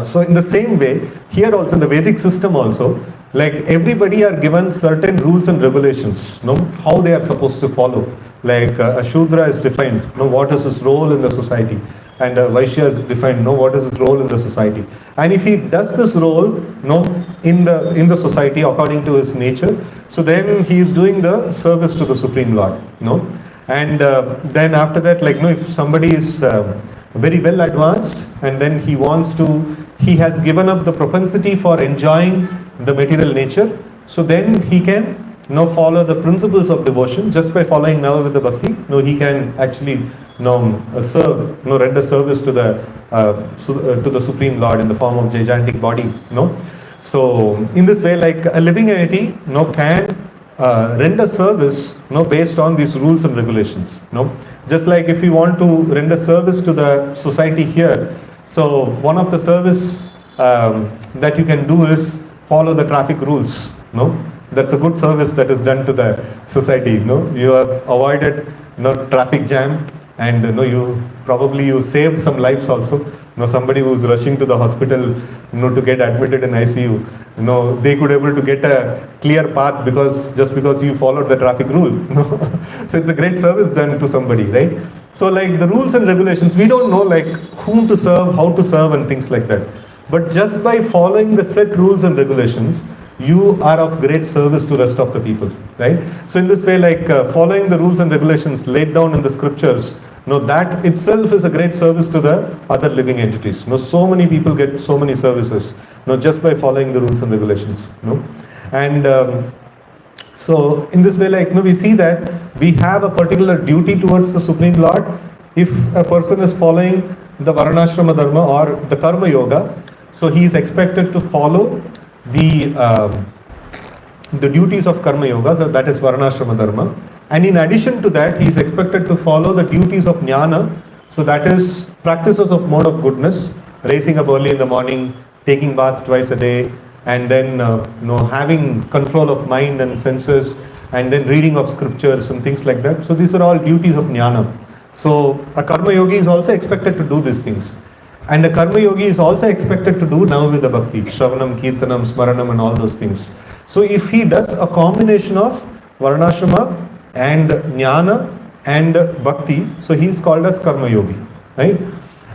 so in the same way, here also in the Vedic system also, everybody are given certain rules and regulations, how they are supposed to follow. A Shudra is defined, what is his role in the society, and a Vaishya is defined, what is his role in the society. And if he does this role, in the society according to his nature, so then he is doing the service to the Supreme Lord, And then after that, if somebody is very well advanced and then he has given up the propensity for enjoying the material nature, so then he can follow the principles of devotion just by following Navavidha Bhakti. He can actually render service to the Supreme Lord in the form of gigantic body. So in this way, a living entity can render service based on these rules and regulations. Just like if you want to render service to the society here, so one of the service that you can do is follow the traffic rules. That's a good service that is done to the society. You have avoided traffic jam, and you saved some lives also. Somebody who's rushing to the hospital to get admitted in ICU, they could able to get a clear path because you followed the traffic rule. So it's a great service done to somebody, right? So like the rules and regulations, we don't know like whom to serve, how to serve and things like that. But just by following the set rules and regulations, you are of great service to rest of the people, right? So in this way, like following the rules and regulations laid down in the scriptures, that itself is a great service to the other living entities. So many people get so many services, just by following the rules and regulations, And so in this way, like we see that we have a particular duty towards the Supreme Lord. If a person is following the Varnashrama Dharma or the Karma Yoga, so he is expected to follow the duties of Karma Yoga, so that is Varnashrama Dharma. And in addition to that, he is expected to follow the duties of Jnana, so that is practices of mode of goodness, raising up early in the morning, taking bath twice a day, and then having control of mind and senses, and then reading of scriptures and things like that. So these are all duties of Jnana. So a Karma Yogi is also expected to do these things. And a Karma Yogi is also expected to do Navavida Bhakti, Shravanam, Kirtanam, Smaranam and all those things. So if he does a combination of Varnashrama and Jnana and Bhakti, so he is called as Karma Yogi, right?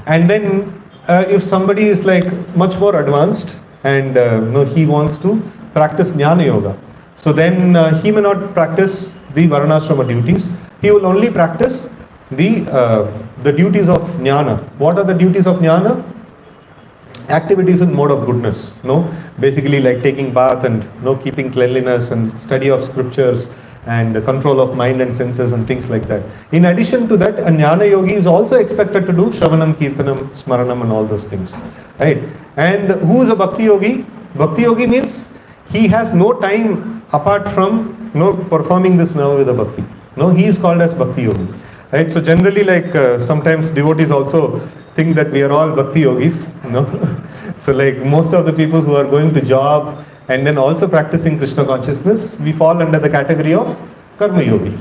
And then if somebody is like much more advanced and he wants to practice Jnana Yoga, so then he may not practice the Varnashrama duties, he will only practice the duties of Jnana. What are the duties of Jnana? Activities in mode of goodness, basically like taking bath and keeping cleanliness and study of scriptures and control of mind and senses and things like that. In addition to that, a Jnana Yogi is also expected to do Shravanam, Kirtanam, Smaranam and all those things, right? And who is a Bhakti Yogi? Bhakti Yogi means he has no time apart from performing this Navavida Bhakti. He is called as Bhakti Yogi, right? So generally, like sometimes devotees also think that we are all Bhakti Yogis, So like most of the people who are going to job and then also practicing Krishna consciousness, we fall under the category of Karma Yogi.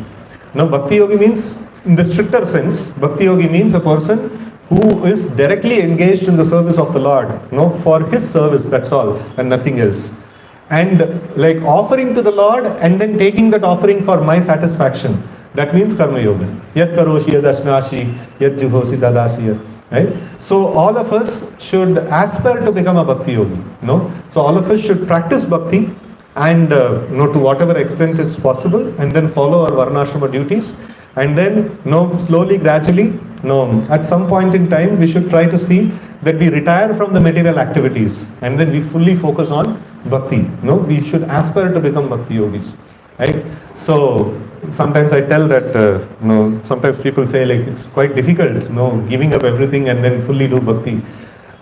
Now Bhakti Yogi means, in the stricter sense, Bhakti Yogi means a person who is directly engaged in the service of the Lord, for his service, that's all, and nothing else. And like offering to the Lord and then taking that offering for my satisfaction, that means Karma Yoga. Yat karoshi yad ashnashi, yat juhosi dadasi. Right? So all of us should aspire to become a Bhakti Yogi. So all of us should practice Bhakti and to whatever extent it's possible, and then follow our Varnashrama duties, and then slowly, gradually, at some point in time we should try to see that we retire from the material activities and then we fully focus on Bhakti. We should aspire to become Bhakti Yogis. Right? So sometimes I tell that sometimes people say like it's quite difficult, giving up everything and then fully do Bhakti.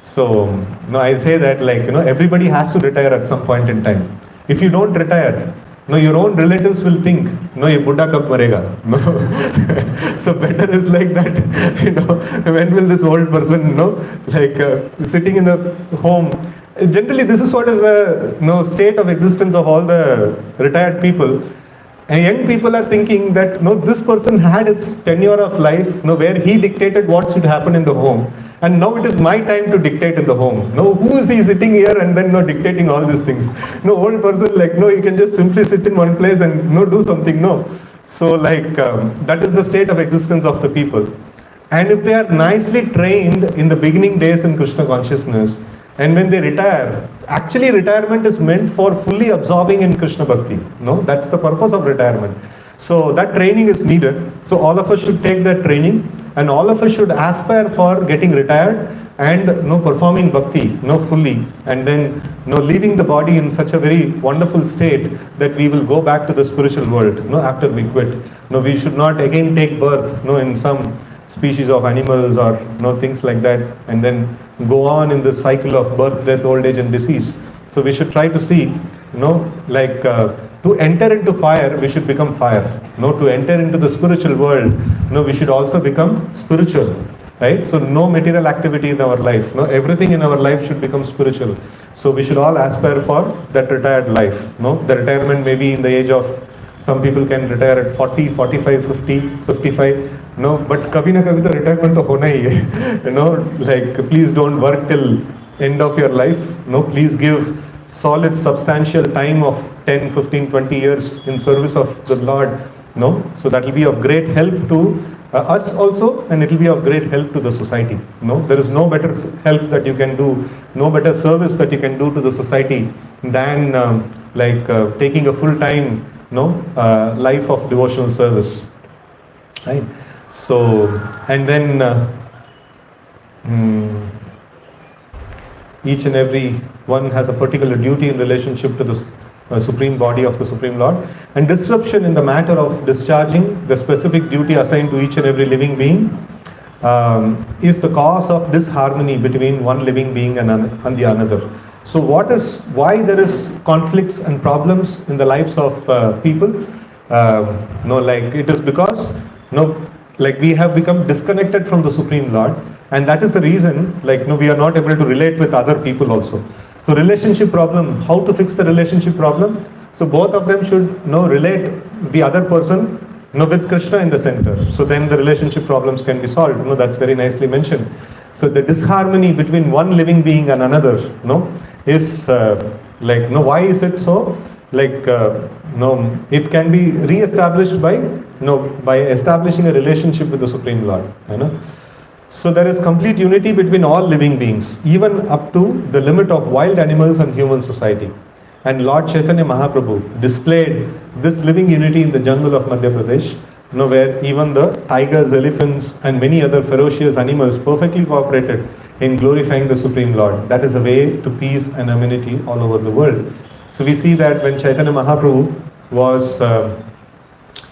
So I say that like everybody has to retire at some point in time. If you don't retire, your own relatives will think, ye Buddha kab marega. So better is like that, when will this old person, sitting in the home. Generally this is what is the state of existence of all the retired people. And young people are thinking that this person had his tenure of life, where he dictated what should happen in the home, and now it is my time to dictate in the home. Who is he sitting here and then dictating all these things? Old person like you can just simply sit in one place and do something. So like that is the state of existence of the people. And if they are nicely trained in the beginning days in Krishna consciousness, and when they retire, actually retirement is meant for fully absorbing in Krishna Bhakti. That's the purpose of retirement. So that training is needed. So all of us should take that training, and all of us should aspire for getting retired and performing Bhakti fully, and then leaving the body in such a very wonderful state that we will go back to the spiritual world after we quit. We should not again take birth in some species of animals or things like that, and then go on in this cycle of birth, death, old age and disease. So we should try to see, to enter into fire, we should become fire. To enter into the spiritual world, we should also become spiritual. Right? So no material activity in our life. Everything in our life should become spiritual. So we should all aspire for that retired life. The retirement may be in the age of, some people can retire at 40, 45, 50, 55. But kabhi na kabhi to retirement to hona hi hai. Please don't work till end of your life. Please give solid, substantial time of 10, 15, 20 years in service of the Lord. So that will be of great help to us also, and it will be of great help to the society. There is no better help that you can do, no better service that you can do to the society than taking a full-time life of devotional service. Right? So, and then each and every one has a particular duty in relationship to the Supreme Body of the Supreme Lord, and disruption in the matter of discharging the specific duty assigned to each and every living being is the cause of disharmony between one living being and the another. So why there is conflicts and problems in the lives of people? It is because we have become disconnected from the Supreme Lord, and that is the reason we are not able to relate with other people also. So relationship problem, how to fix the relationship problem? So both of them should relate the other person with Krishna in the center. So then the relationship problems can be solved. That's very nicely mentioned. So the disharmony between one living being and another is why is it so? It can be re-established by establishing a relationship with the Supreme Lord. So there is complete unity between all living beings, even up to the limit of wild animals and human society. And Lord Chaitanya Mahaprabhu displayed this living unity in the jungle of Madhya Pradesh, where even the tigers, elephants, and many other ferocious animals perfectly cooperated in glorifying the Supreme Lord. That is a way to peace and amenity all over the world. So we see that when Chaitanya Mahaprabhu was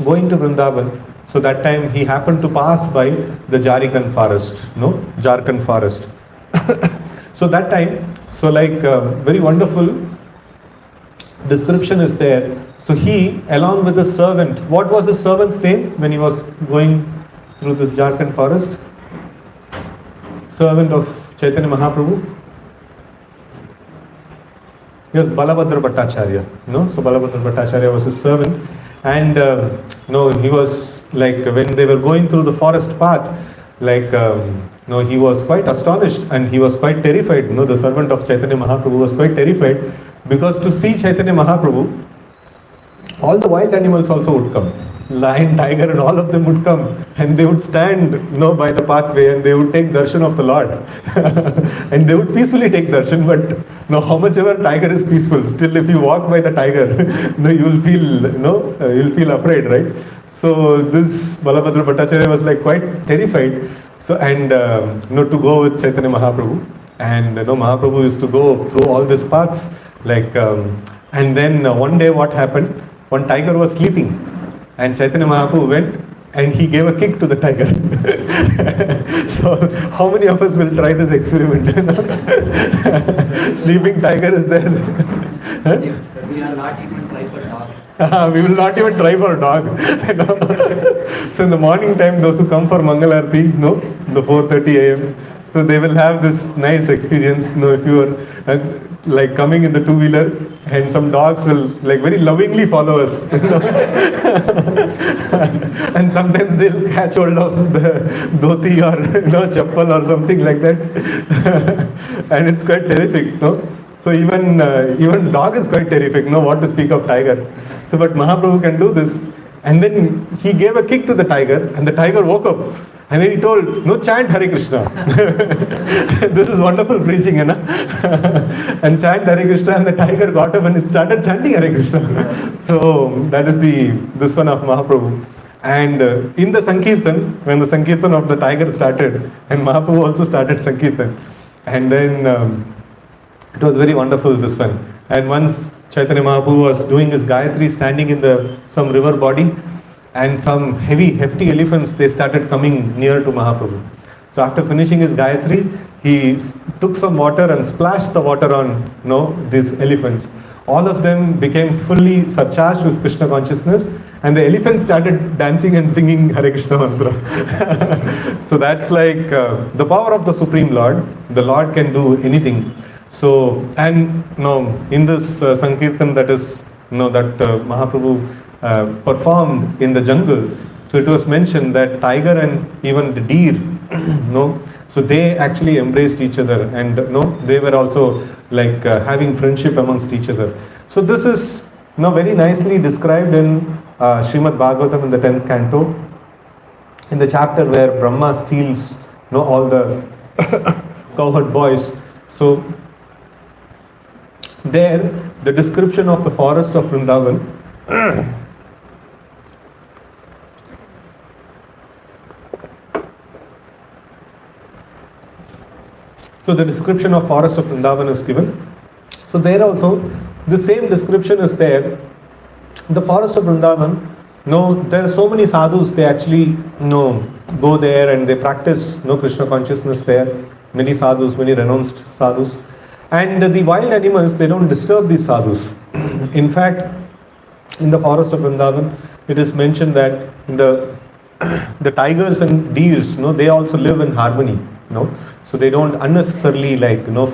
going to Vrindavan, so that time he happened to pass by the Jharkhand forest. So that time, very wonderful description is there. So he, along with his servant, what was his servant's name when he was going through this Jharkhand forest? Servant of Chaitanya Mahaprabhu? Yes, Balabhadra Bhattacharya. So Balabhadra Bhattacharya was his servant, and he was when they were going through the forest path, he was quite astonished and he was quite terrified. The servant of Chaitanya Mahaprabhu was quite terrified, because to see Chaitanya Mahaprabhu, all the wild animals also would come. Lion, tiger, and all of them would come, and they would stand by the pathway, and they would take darshan of the Lord. And they would peacefully take darshan, but how much ever tiger is peaceful, still if you walk by the tiger, you'll feel afraid, right? So this Balabhadra Bhattacharya was quite terrified. So and to go with Chaitanya Mahaprabhu, and Mahaprabhu used to go through all these paths, and then one day what happened? One tiger was sleeping, and Chaitanya Mahaprabhu went and he gave a kick to the tiger. So how many of us will try this experiment? Sleeping tiger is there. We are not even try for dog. We will not even try for a dog. So in the morning time, those who come for Mangalarti, the 4:30 a.m., so they will have this nice experience. If you are coming in the two-wheeler, and some dogs will very lovingly follow us. And sometimes they'll catch hold of the dhoti or chappal or something like that. And it's quite terrific. So even dog is quite terrific, what to speak of tiger. So but Mahaprabhu can do this. And then he gave a kick to the tiger, and the tiger woke up. And then he told, chant Hare Krishna. This is wonderful preaching, and chant Hare Krishna, and the tiger got up and it started chanting Hare Krishna. So that is this one of Mahaprabhu. And in the Sankirtan, when the Sankirtan of the tiger started, and Mahaprabhu also started Sankirtan, and then it was very wonderful, this one. And once Chaitanya Mahaprabhu was doing his Gayatri, standing in some river body, and some hefty elephants, they started coming near to Mahaprabhu. So after finishing his Gayatri, he took some water and splashed the water on these elephants. All of them became fully surcharged with Krishna consciousness, and the elephants started dancing and singing Hare Krishna mantra. So that's the power of the Supreme Lord. The Lord can do anything. So, and in this Sankirtan that Mahaprabhu performed in the jungle, so it was mentioned that tiger and even the deer, so they actually embraced each other, and they were also having friendship amongst each other. So this is very nicely described in Srimad Bhagavatam in the 10th canto. in the chapter where Brahma steals all the cowherd boys. So there, the description of the forest of Vrindavan so the description of forest of Vrindavan is given. So there also, the same description is there. The forest of Vrindavan, there are so many sadhus, they actually go there and they practice Krishna consciousness there. Many sadhus, many renounced sadhus. And the wild animals, they don't disturb these sadhus. In fact, in the forest of Vrindavan, it is mentioned that the tigers and deers, they also live in harmony. So they don't unnecessarily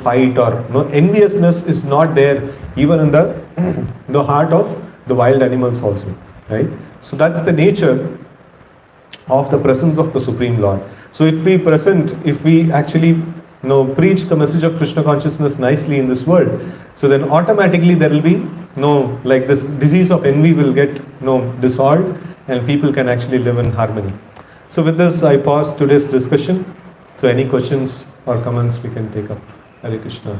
fight, or enviousness is not there even in the heart of the wild animals also, right? So that's the nature of the presence of the Supreme Lord. So if we actually preach the message of Krishna consciousness nicely in this world, so then automatically there will be this disease of envy will get dissolved, and people can actually live in harmony. So with this, I pause today's discussion. So any questions or comments we can take up. Hare Krishna.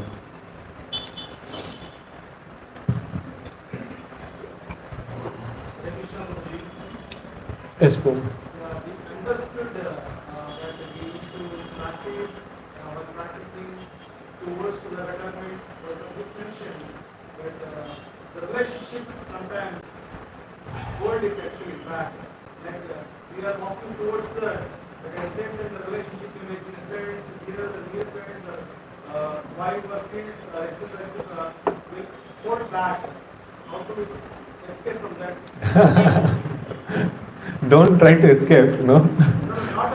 Yes, Paul. We understood that we need to practice, while practicing towards to the betterment, but this mentioned that the relationship sometimes hold it actually back. Like we are walking towards that, but at the same time the relationship may be parents, either the near parents, or wife or kids, etc., will hold back. How to escape from that? Don't try to escape,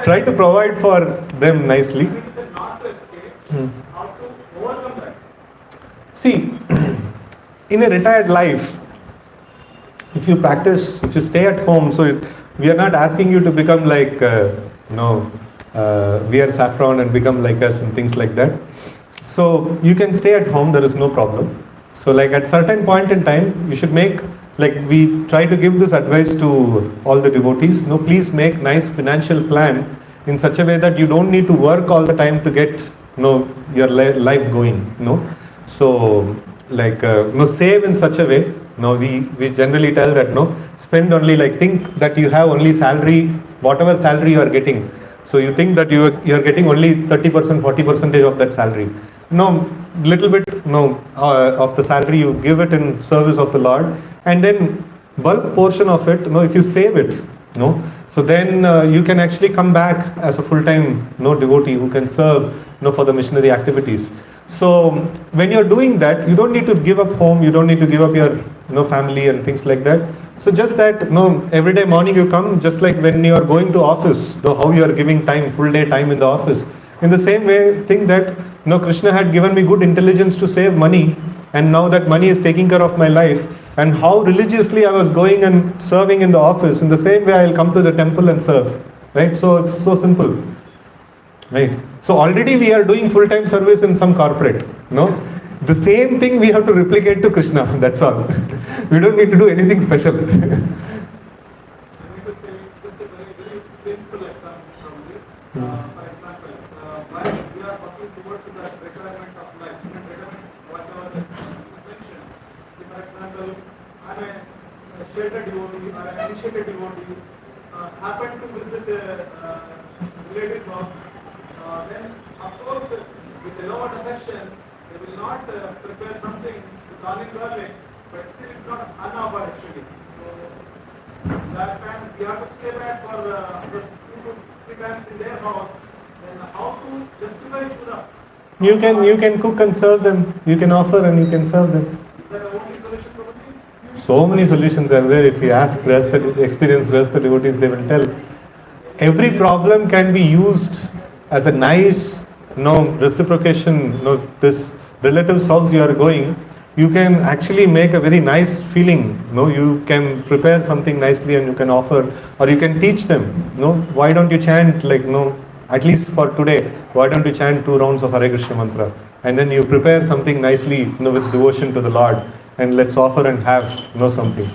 Try to provide for them nicely. Not to escape, how to overcome that? See, in a retired life, if you stay at home, so we are not asking you to become like, wear saffron and become like us and things like that. So you can stay at home, there is no problem. So at certain point in time, you should make, we try to give this advice to all the devotees, please make nice financial plan in such a way that you don't need to work all the time to get, your life going, So, save in such a way, we generally tell that, spend only, think that you have only salary, whatever salary you are getting. So you think that you are getting only 30%, 40% of that salary. Little bit, of the salary you give it in service of the Lord, and then bulk portion of it, if you save it, so then you can actually come back as a full-time devotee who can serve for the missionary activities. So when you're doing that, you don't need to give up home, you don't need to give up your family and things like that. So just that every day morning you come, just like when you are going to office, how you are giving time, full day time in the office. In the same way, think that Krishna had given me good intelligence to save money, and now that money is taking care of my life, and how religiously I was going and serving in the office, in the same way I will come to the temple and serve, right? So it's so simple, right? So already we are doing full-time service in some corporate, the same thing we have to replicate to Krishna, that's all. We don't need to do anything special. I need to say just a very simple example from this. For example, while we are working towards the requirement of life, whatever the mentioned. So for example, I'm a sheltered devotee or an initiated devotee, happen to visit a relative's house, then of course with a lot of affection, they will not prepare something with garlic, but still it's not unaware actually. So that time we have to stay back for the 2 to 3 times in their house. Then how to justify to the? You can cook and serve them. You can offer and you can serve them. Is that the only solution probably? So many solutions are there. If you ask experienced Rasta devotees, they will tell. Every problem can be used as a nice, reciprocation. This relative's house you are going, you can actually make a very nice feeling. You can prepare something nicely and you can offer, or you can teach them. Why don't you chant at least for today? Why don't you chant 2 rounds of Hare Krishna mantra, and then you prepare something nicely, with devotion to the Lord, and let's offer and have, something.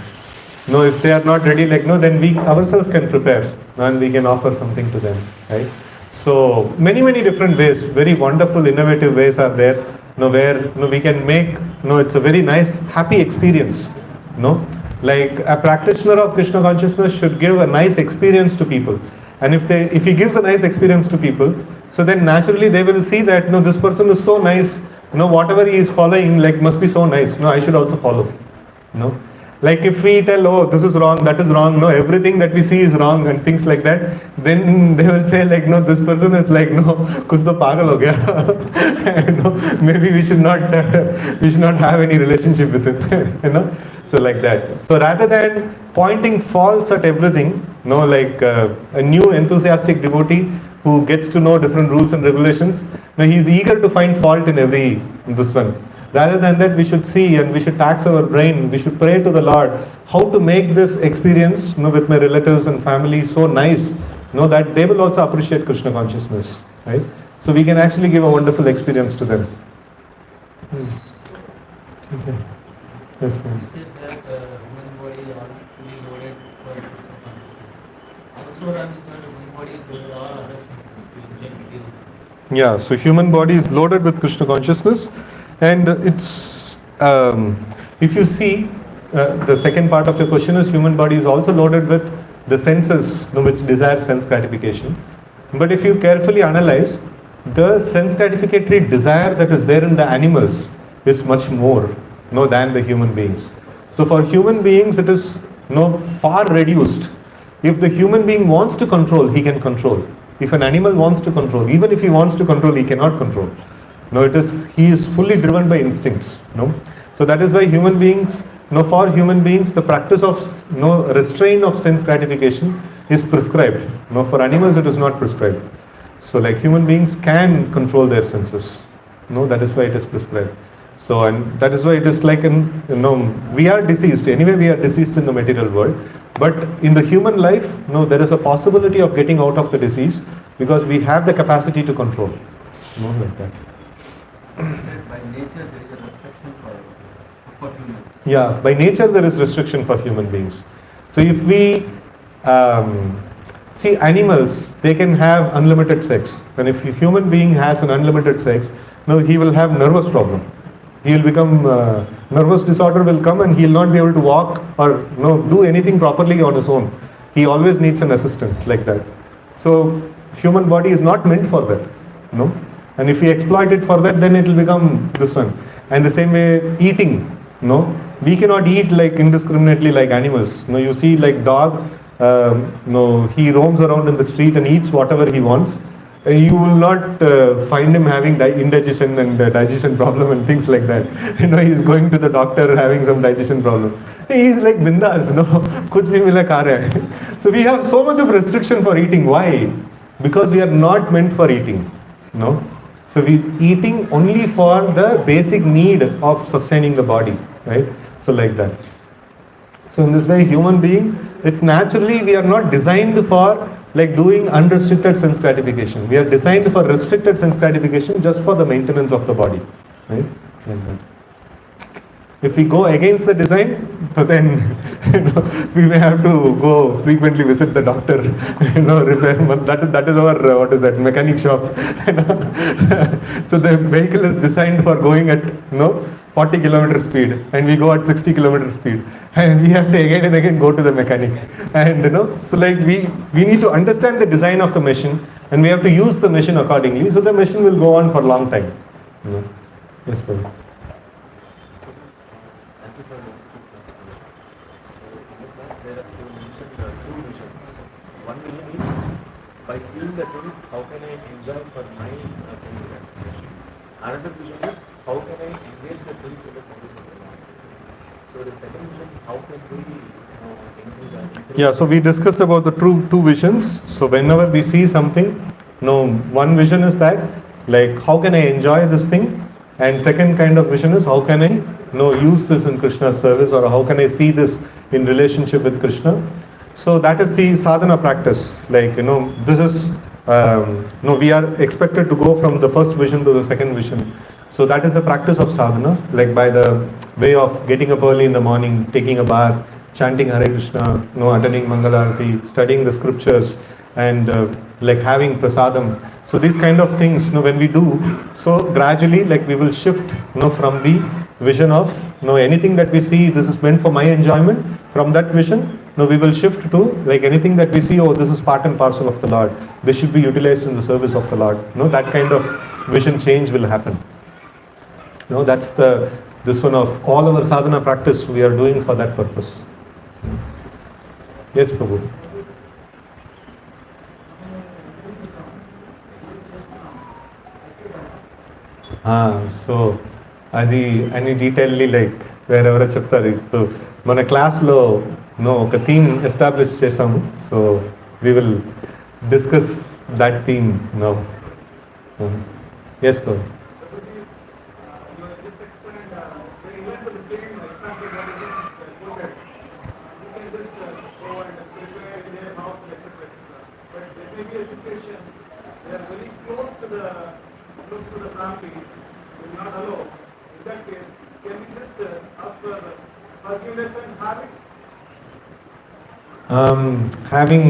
No, if they are not ready, like no, then we ourselves can prepare and we can offer something to them, right? So many different ways, very wonderful, innovative ways are there. No, where no we can make no, it's a very nice, happy experience. No, like a practitioner of Krishna consciousness should give a nice experience to people, and if he gives a nice experience to people, so then naturally they will see that no, this person is so nice. No, whatever he is following, like must be so nice. No, I should also follow. No. Like if we tell, oh, this is wrong, that is wrong, no, everything that we see is wrong and things like that, then they will say like, no, this person is like, no, kuch to pagal ho gaya. No, maybe we should not have any relationship with it. You know, so like that. So rather than pointing faults at everything, no, like a new enthusiastic devotee who gets to know different rules and regulations, no, he is eager to find fault in every this one. Rather than that, we should see and we should tax our brain, we should pray to the Lord how to make this experience, you know, with my relatives and family so nice, you know, that they will also appreciate Krishna consciousness, right? So we can actually give a wonderful experience to them. Okay. Yes, ma'am. You said that human body is all fully loaded for Krishna consciousness. Also, that human body is loaded all other senses to enjoy material things. Yeah, so human body is loaded with Krishna consciousness, and it's if you see the second part of your question is human body is also loaded with the senses, you know, which desire sense gratification. But if you carefully analyze, the sense gratificatory desire that is there in the animals is much more, you know, than the human beings. So for human beings it is, you know, far reduced. If the human being wants to control, he can control. If an animal wants to control, even if he wants to control, he cannot control. No, he is fully driven by instincts. No, so that is why human beings, no, for human beings, the practice of restraint of sense gratification is prescribed. No, for animals it is not prescribed. So like human beings can control their senses. No, that is why it is prescribed. So and that is why it is like we are deceased. Anyway, we are deceased in the material world. But in the human life, no, there is a possibility of getting out of the disease because we have the capacity to control. No, like that. By nature, there is a restriction for humans. Yeah, by nature there is restriction for human beings. So if we see animals, they can have unlimited sex. And if a human being has an unlimited sex, no, he will have nervous problem. He will become nervous disorder will come and he will not be able to walk or do anything properly on his own. He always needs an assistant like that. So human body is not meant for that. No. And if we exploit it for that, then it will become this one. And the same way, eating. No, we cannot eat like indiscriminately like animals. No, you see like dog. He roams around in the street and eats whatever he wants. You will not find him having indigestion and digestion problem and things like that. He's going to the doctor having some digestion problem. He is like bindas. No, kuch bhi mila kha raha hai. So we have so much of restriction for eating. Why? Because we are not meant for eating. No. So we eating only for the basic need of sustaining the body, right? So like that. So in this way, human being, it's naturally we are not designed for like doing unrestricted sense gratification. We are designed for restricted sense gratification just for the maintenance of the body, right? Like that. If we go against the design, so then we may have to go frequently visit the doctor, repair. That is our mechanic shop. So the vehicle is designed for going at 40 kilometer speed, and we go at 60 kilometer speed, and we have to again and again go to the mechanic. And so like we need to understand the design of the machine, and we have to use the machine accordingly. So the machine will go on for a long time. Yes, please. One vision is by seeing the things, how can I enjoy for my sense gratification? Another vision is how can I engage the things in the service of the Lord? So the second vision, how can we engage our Yeah, so we discussed about the two visions. So whenever we see something, one vision is that like how can I enjoy this thing, and second kind of vision is how can I use this in Krishna's service, or how can I see this in relationship with Krishna. So that is the sadhana practice. Like, this is, we are expected to go from the first vision to the second vision. So that is the practice of sadhana, like by the way of getting up early in the morning, taking a bath, chanting Hare Krishna, attending Mangalarati, studying the scriptures, and like having prasadam. So these kind of things, when we do, so gradually, like we will shift, from the vision of, anything that we see, this is meant for my enjoyment. From that vision, we will shift to like anything that we see, oh, this is part and parcel of the Lord. This should be utilized in the service of the Lord. That kind of vision change will happen. That's this one of all our sadhana practice we are doing for that purpose. Yes, Prabhu. So అది అని detailly like వేరెవరో చెప్తారు. ఇప్పుడు మన క్లాస్లో ఒక theme establish చేసాము. So we will discuss that theme now. Yes Prabhu. Having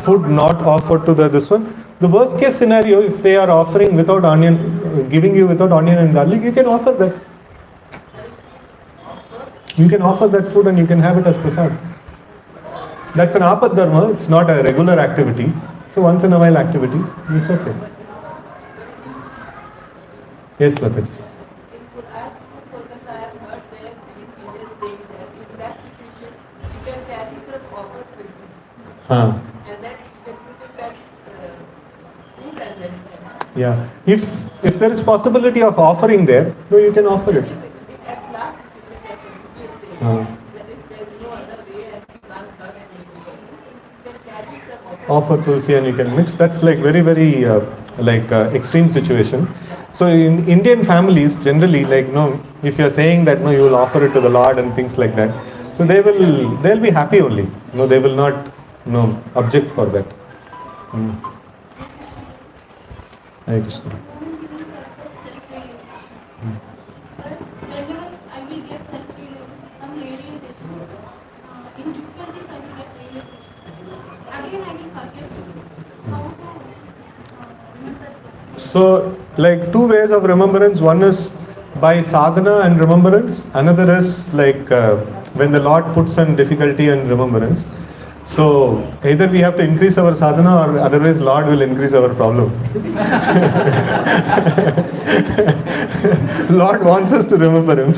food not offered to this one. The worst case scenario, if they are offering without onion, giving you without onion and garlic, you can offer that. You can offer that food and you can have it as prasad. That's an apad dharma. It's not a regular activity. It's a once in a while activity. It's okay. Yes, Mataji. And then you can put in that food and then yeah. If there is possibility of offering there, you can offer it. At last, if there is no other way and you can carry some offer tulsi and you can mix. That's like very, very extreme situation. So in Indian families, generally, if you are saying that you will offer it to the Lord and things like that, so they'll be happy only. They will not object for that. Hare Krishna. Whenever I will get some realization, in difficulties I will get realization. Again I will forget how to remember. So, like two ways of remembrance. One is by sadhana and remembrance. Another is when the Lord puts in difficulty and remembrance. So either we have to increase our sadhana or otherwise Lord will increase our problem. Lord wants us to remember Him,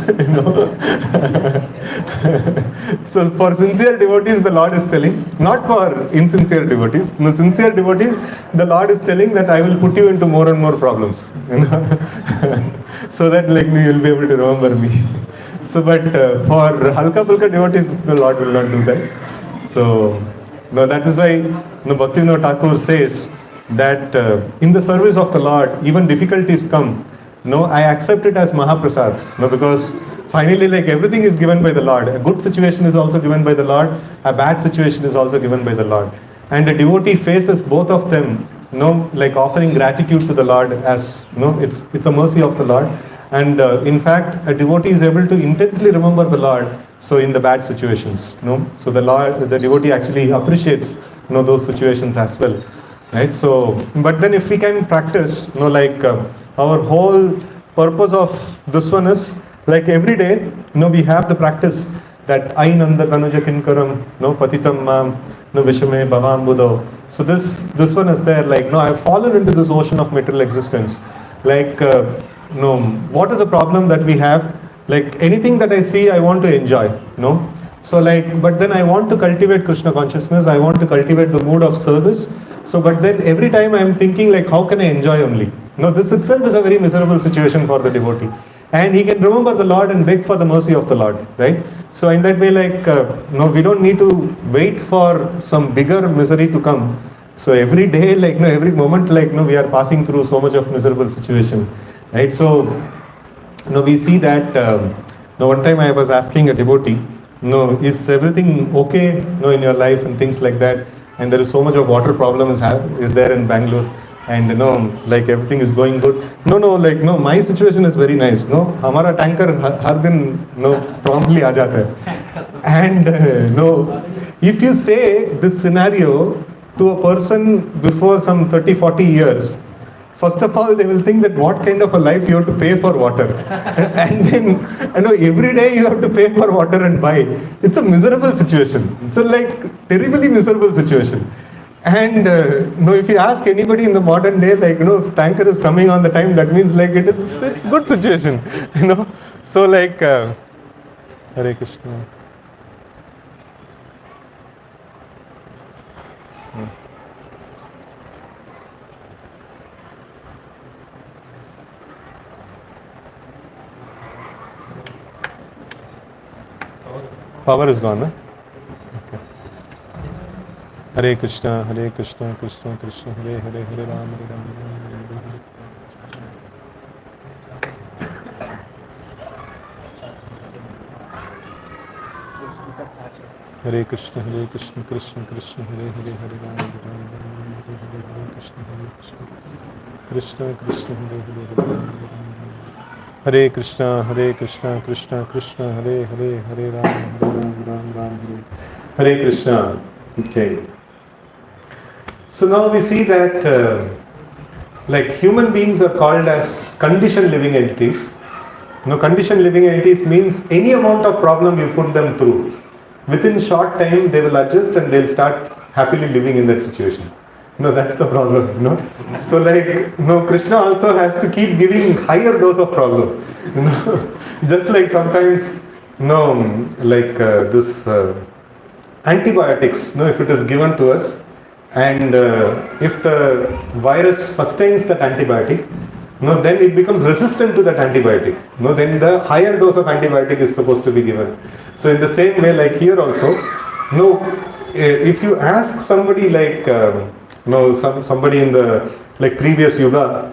So for sincere devotees the Lord is telling, not for insincere devotees. The sincere devotees, the Lord is telling that I will put you into more and more problems, so that you will be able to remember me. So but for halka pulka devotees the Lord will not do that. So, that is why Bhaktivinoda Thakur says that in the service of the Lord, even difficulties come. I accept it as Mahaprasad. Because finally, everything is given by the Lord. A good situation is also given by the Lord. A bad situation is also given by the Lord. And a devotee faces both of them, offering gratitude to the Lord as, it's a mercy of the Lord. And in fact, a devotee is able to intensely remember the Lord. So in the bad situations, so the devotee actually appreciates, those situations as well, right? So, but then if we can practice, our whole purpose of this one is every day, we have the practice that I nanda tanuja kinkaram, patitam mam, vishame bhavam buddho. So this one is there, I've fallen into this ocean of material existence. What is the problem that we have? Anything that I see, I want to enjoy, So but then I want to cultivate Krishna consciousness, I want to cultivate the mood of service. So but then every time I am thinking how can I enjoy only? This itself is a very miserable situation for the devotee. And he can remember the Lord and beg for the mercy of the Lord, right? So in that way, we don't need to wait for some bigger misery to come. So every day, every moment, we are passing through so much of miserable situation, right? So we see that one time I was asking a devotee, is everything okay in your life and things like that, and there is so much of water problem is there in Bangalore. and like everything is going good. No, my situation is very nice. No, हमारा tanker हर दिन promptly आ जाता है. And if you say this scenario to a person before some 30-40 years, first of all, they will think that what kind of a life you have to pay for water. And then, every day you have to pay for water and buy. It's a miserable situation. It's a terribly miserable situation. And, if you ask anybody in the modern day, if tanker is coming on the time, that means it's good situation, So Hare Krishna. Power is gone, huh? Okay. Hare Krishna, Krishna Krishna, Hare Hare, Hare Ram, Hare Ram, Hare Hare. Hare Krishna, Krishna Krishna, Hare Hare, Hare Ram, Hare Ram, Hare Hare, Hare Krishna, Krishna Krishna, Hare Hare, Hare Ram, Hare Ram. Hare Krishna, Krishna Krishna, Hare Hare, Hare Ram, Ram Ram, Hare Krishna. Okay. So now we see that human beings are called as conditioned living entities. Conditioned living entities means any amount of problem you put them through, within short time they will adjust and they'll start happily living in that situation. That's the problem, So Krishna also has to keep giving higher dose of problem, Just like sometimes, this antibiotics, if it is given to us, and if the virus sustains that antibiotic, then it becomes resistant to that antibiotic. Then the higher dose of antibiotic is supposed to be given. So in the same way, like here also, if you ask somebody somebody in the previous yuga,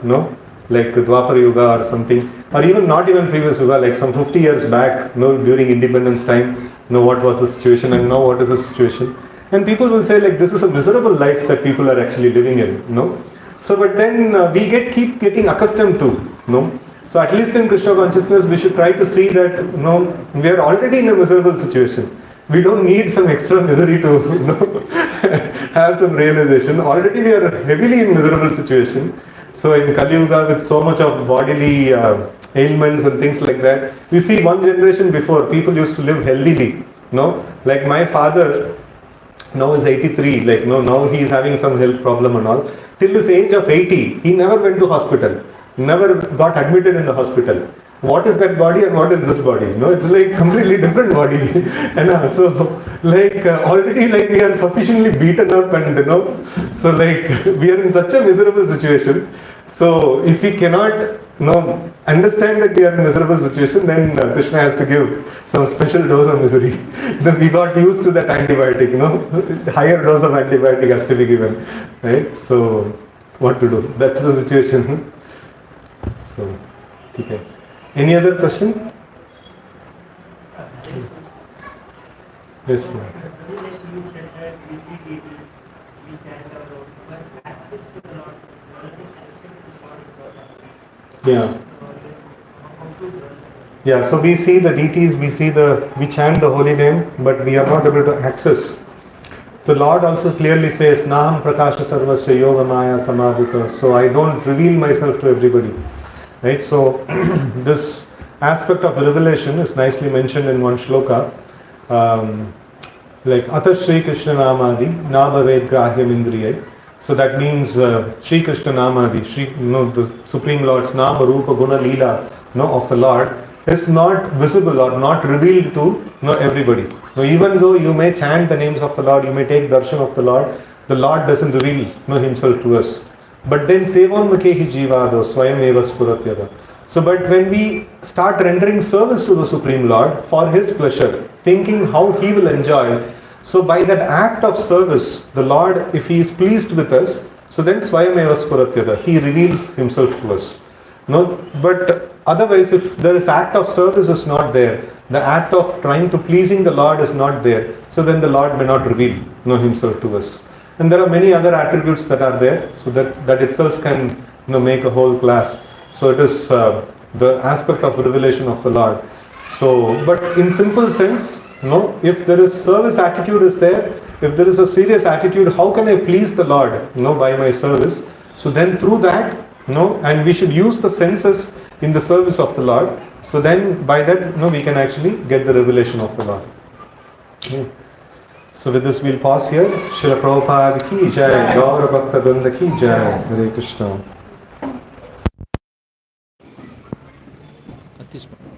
like Dwapara Yuga or something, or even not even previous yuga, like some 50 years back, during independence time, what was the situation and now what is the situation, and people will say this is a miserable life that people are actually living in, So but then we keep getting accustomed to, So at least in Krishna consciousness we should try to see that we are already in a miserable situation. We don't need some extra misery to have some realization. Already we are heavily in miserable situation. So in Kali Yuga, with so much of bodily ailments and things like that, we see one generation before, people used to live healthily. Like my father now is 83, now he is having some health problem and all. Till his age of 80, he never went to hospital, never got admitted in the hospital. What is that body and what is this body? It's completely different body. And so already we are sufficiently beaten up and so we are in such a miserable situation. So if we cannot understand that we are in a miserable situation, then Krishna has to give some special dose of misery. Then we got used to that antibiotic, higher dose of antibiotic has to be given. Right? So what to do? That's the situation. So, okay. Any other question? Yes, ma'am. Yeah, so we see the deities, we chant the holy name, but we are not able to access. The Lord also clearly says, Naham Prakasha Sarvasya Yoga Maya Samadhita. So I don't reveal myself to everybody. Right? So this aspect of revelation is nicely mentioned in one shloka. Atha Shri Krishna Namadi, Nabhaved Grahyam Indriyai. So that means Shri Krishna Namadi, the Supreme Lord's Nama, Rupa, Guna, Leela, of the Lord is not visible or not revealed to everybody. Even though you may chant the names of the Lord, you may take darshan of the Lord doesn't reveal himself to us. But then Sevan Makehi Jivado Swayam Eva Spuratyada. So but when we start rendering service to the Supreme Lord for His pleasure, thinking how He will enjoy, so by that act of service, the Lord, if He is pleased with us, so then Swayam Eva Spuratyada, He reveals Himself to us. But otherwise, if there is act of service is not there, the act of trying to pleasing the Lord is not there, so then the Lord may not reveal Himself to us. And there are many other attributes that are there, so that itself can make a whole class. So it is the aspect of revelation of the Lord. So, but in simple sense, if there is service attitude is there, if there is a serious attitude, how can I please the Lord? By my service. So then through that, and we should use the senses in the service of the Lord. So then by that, we can actually get the revelation of the Lord. Okay. So with this we'll pause here. Srila Prabhupada ki jai, Gaura Bhakta Vrinda ki jai, Hare Krishna. తీసుకోండి.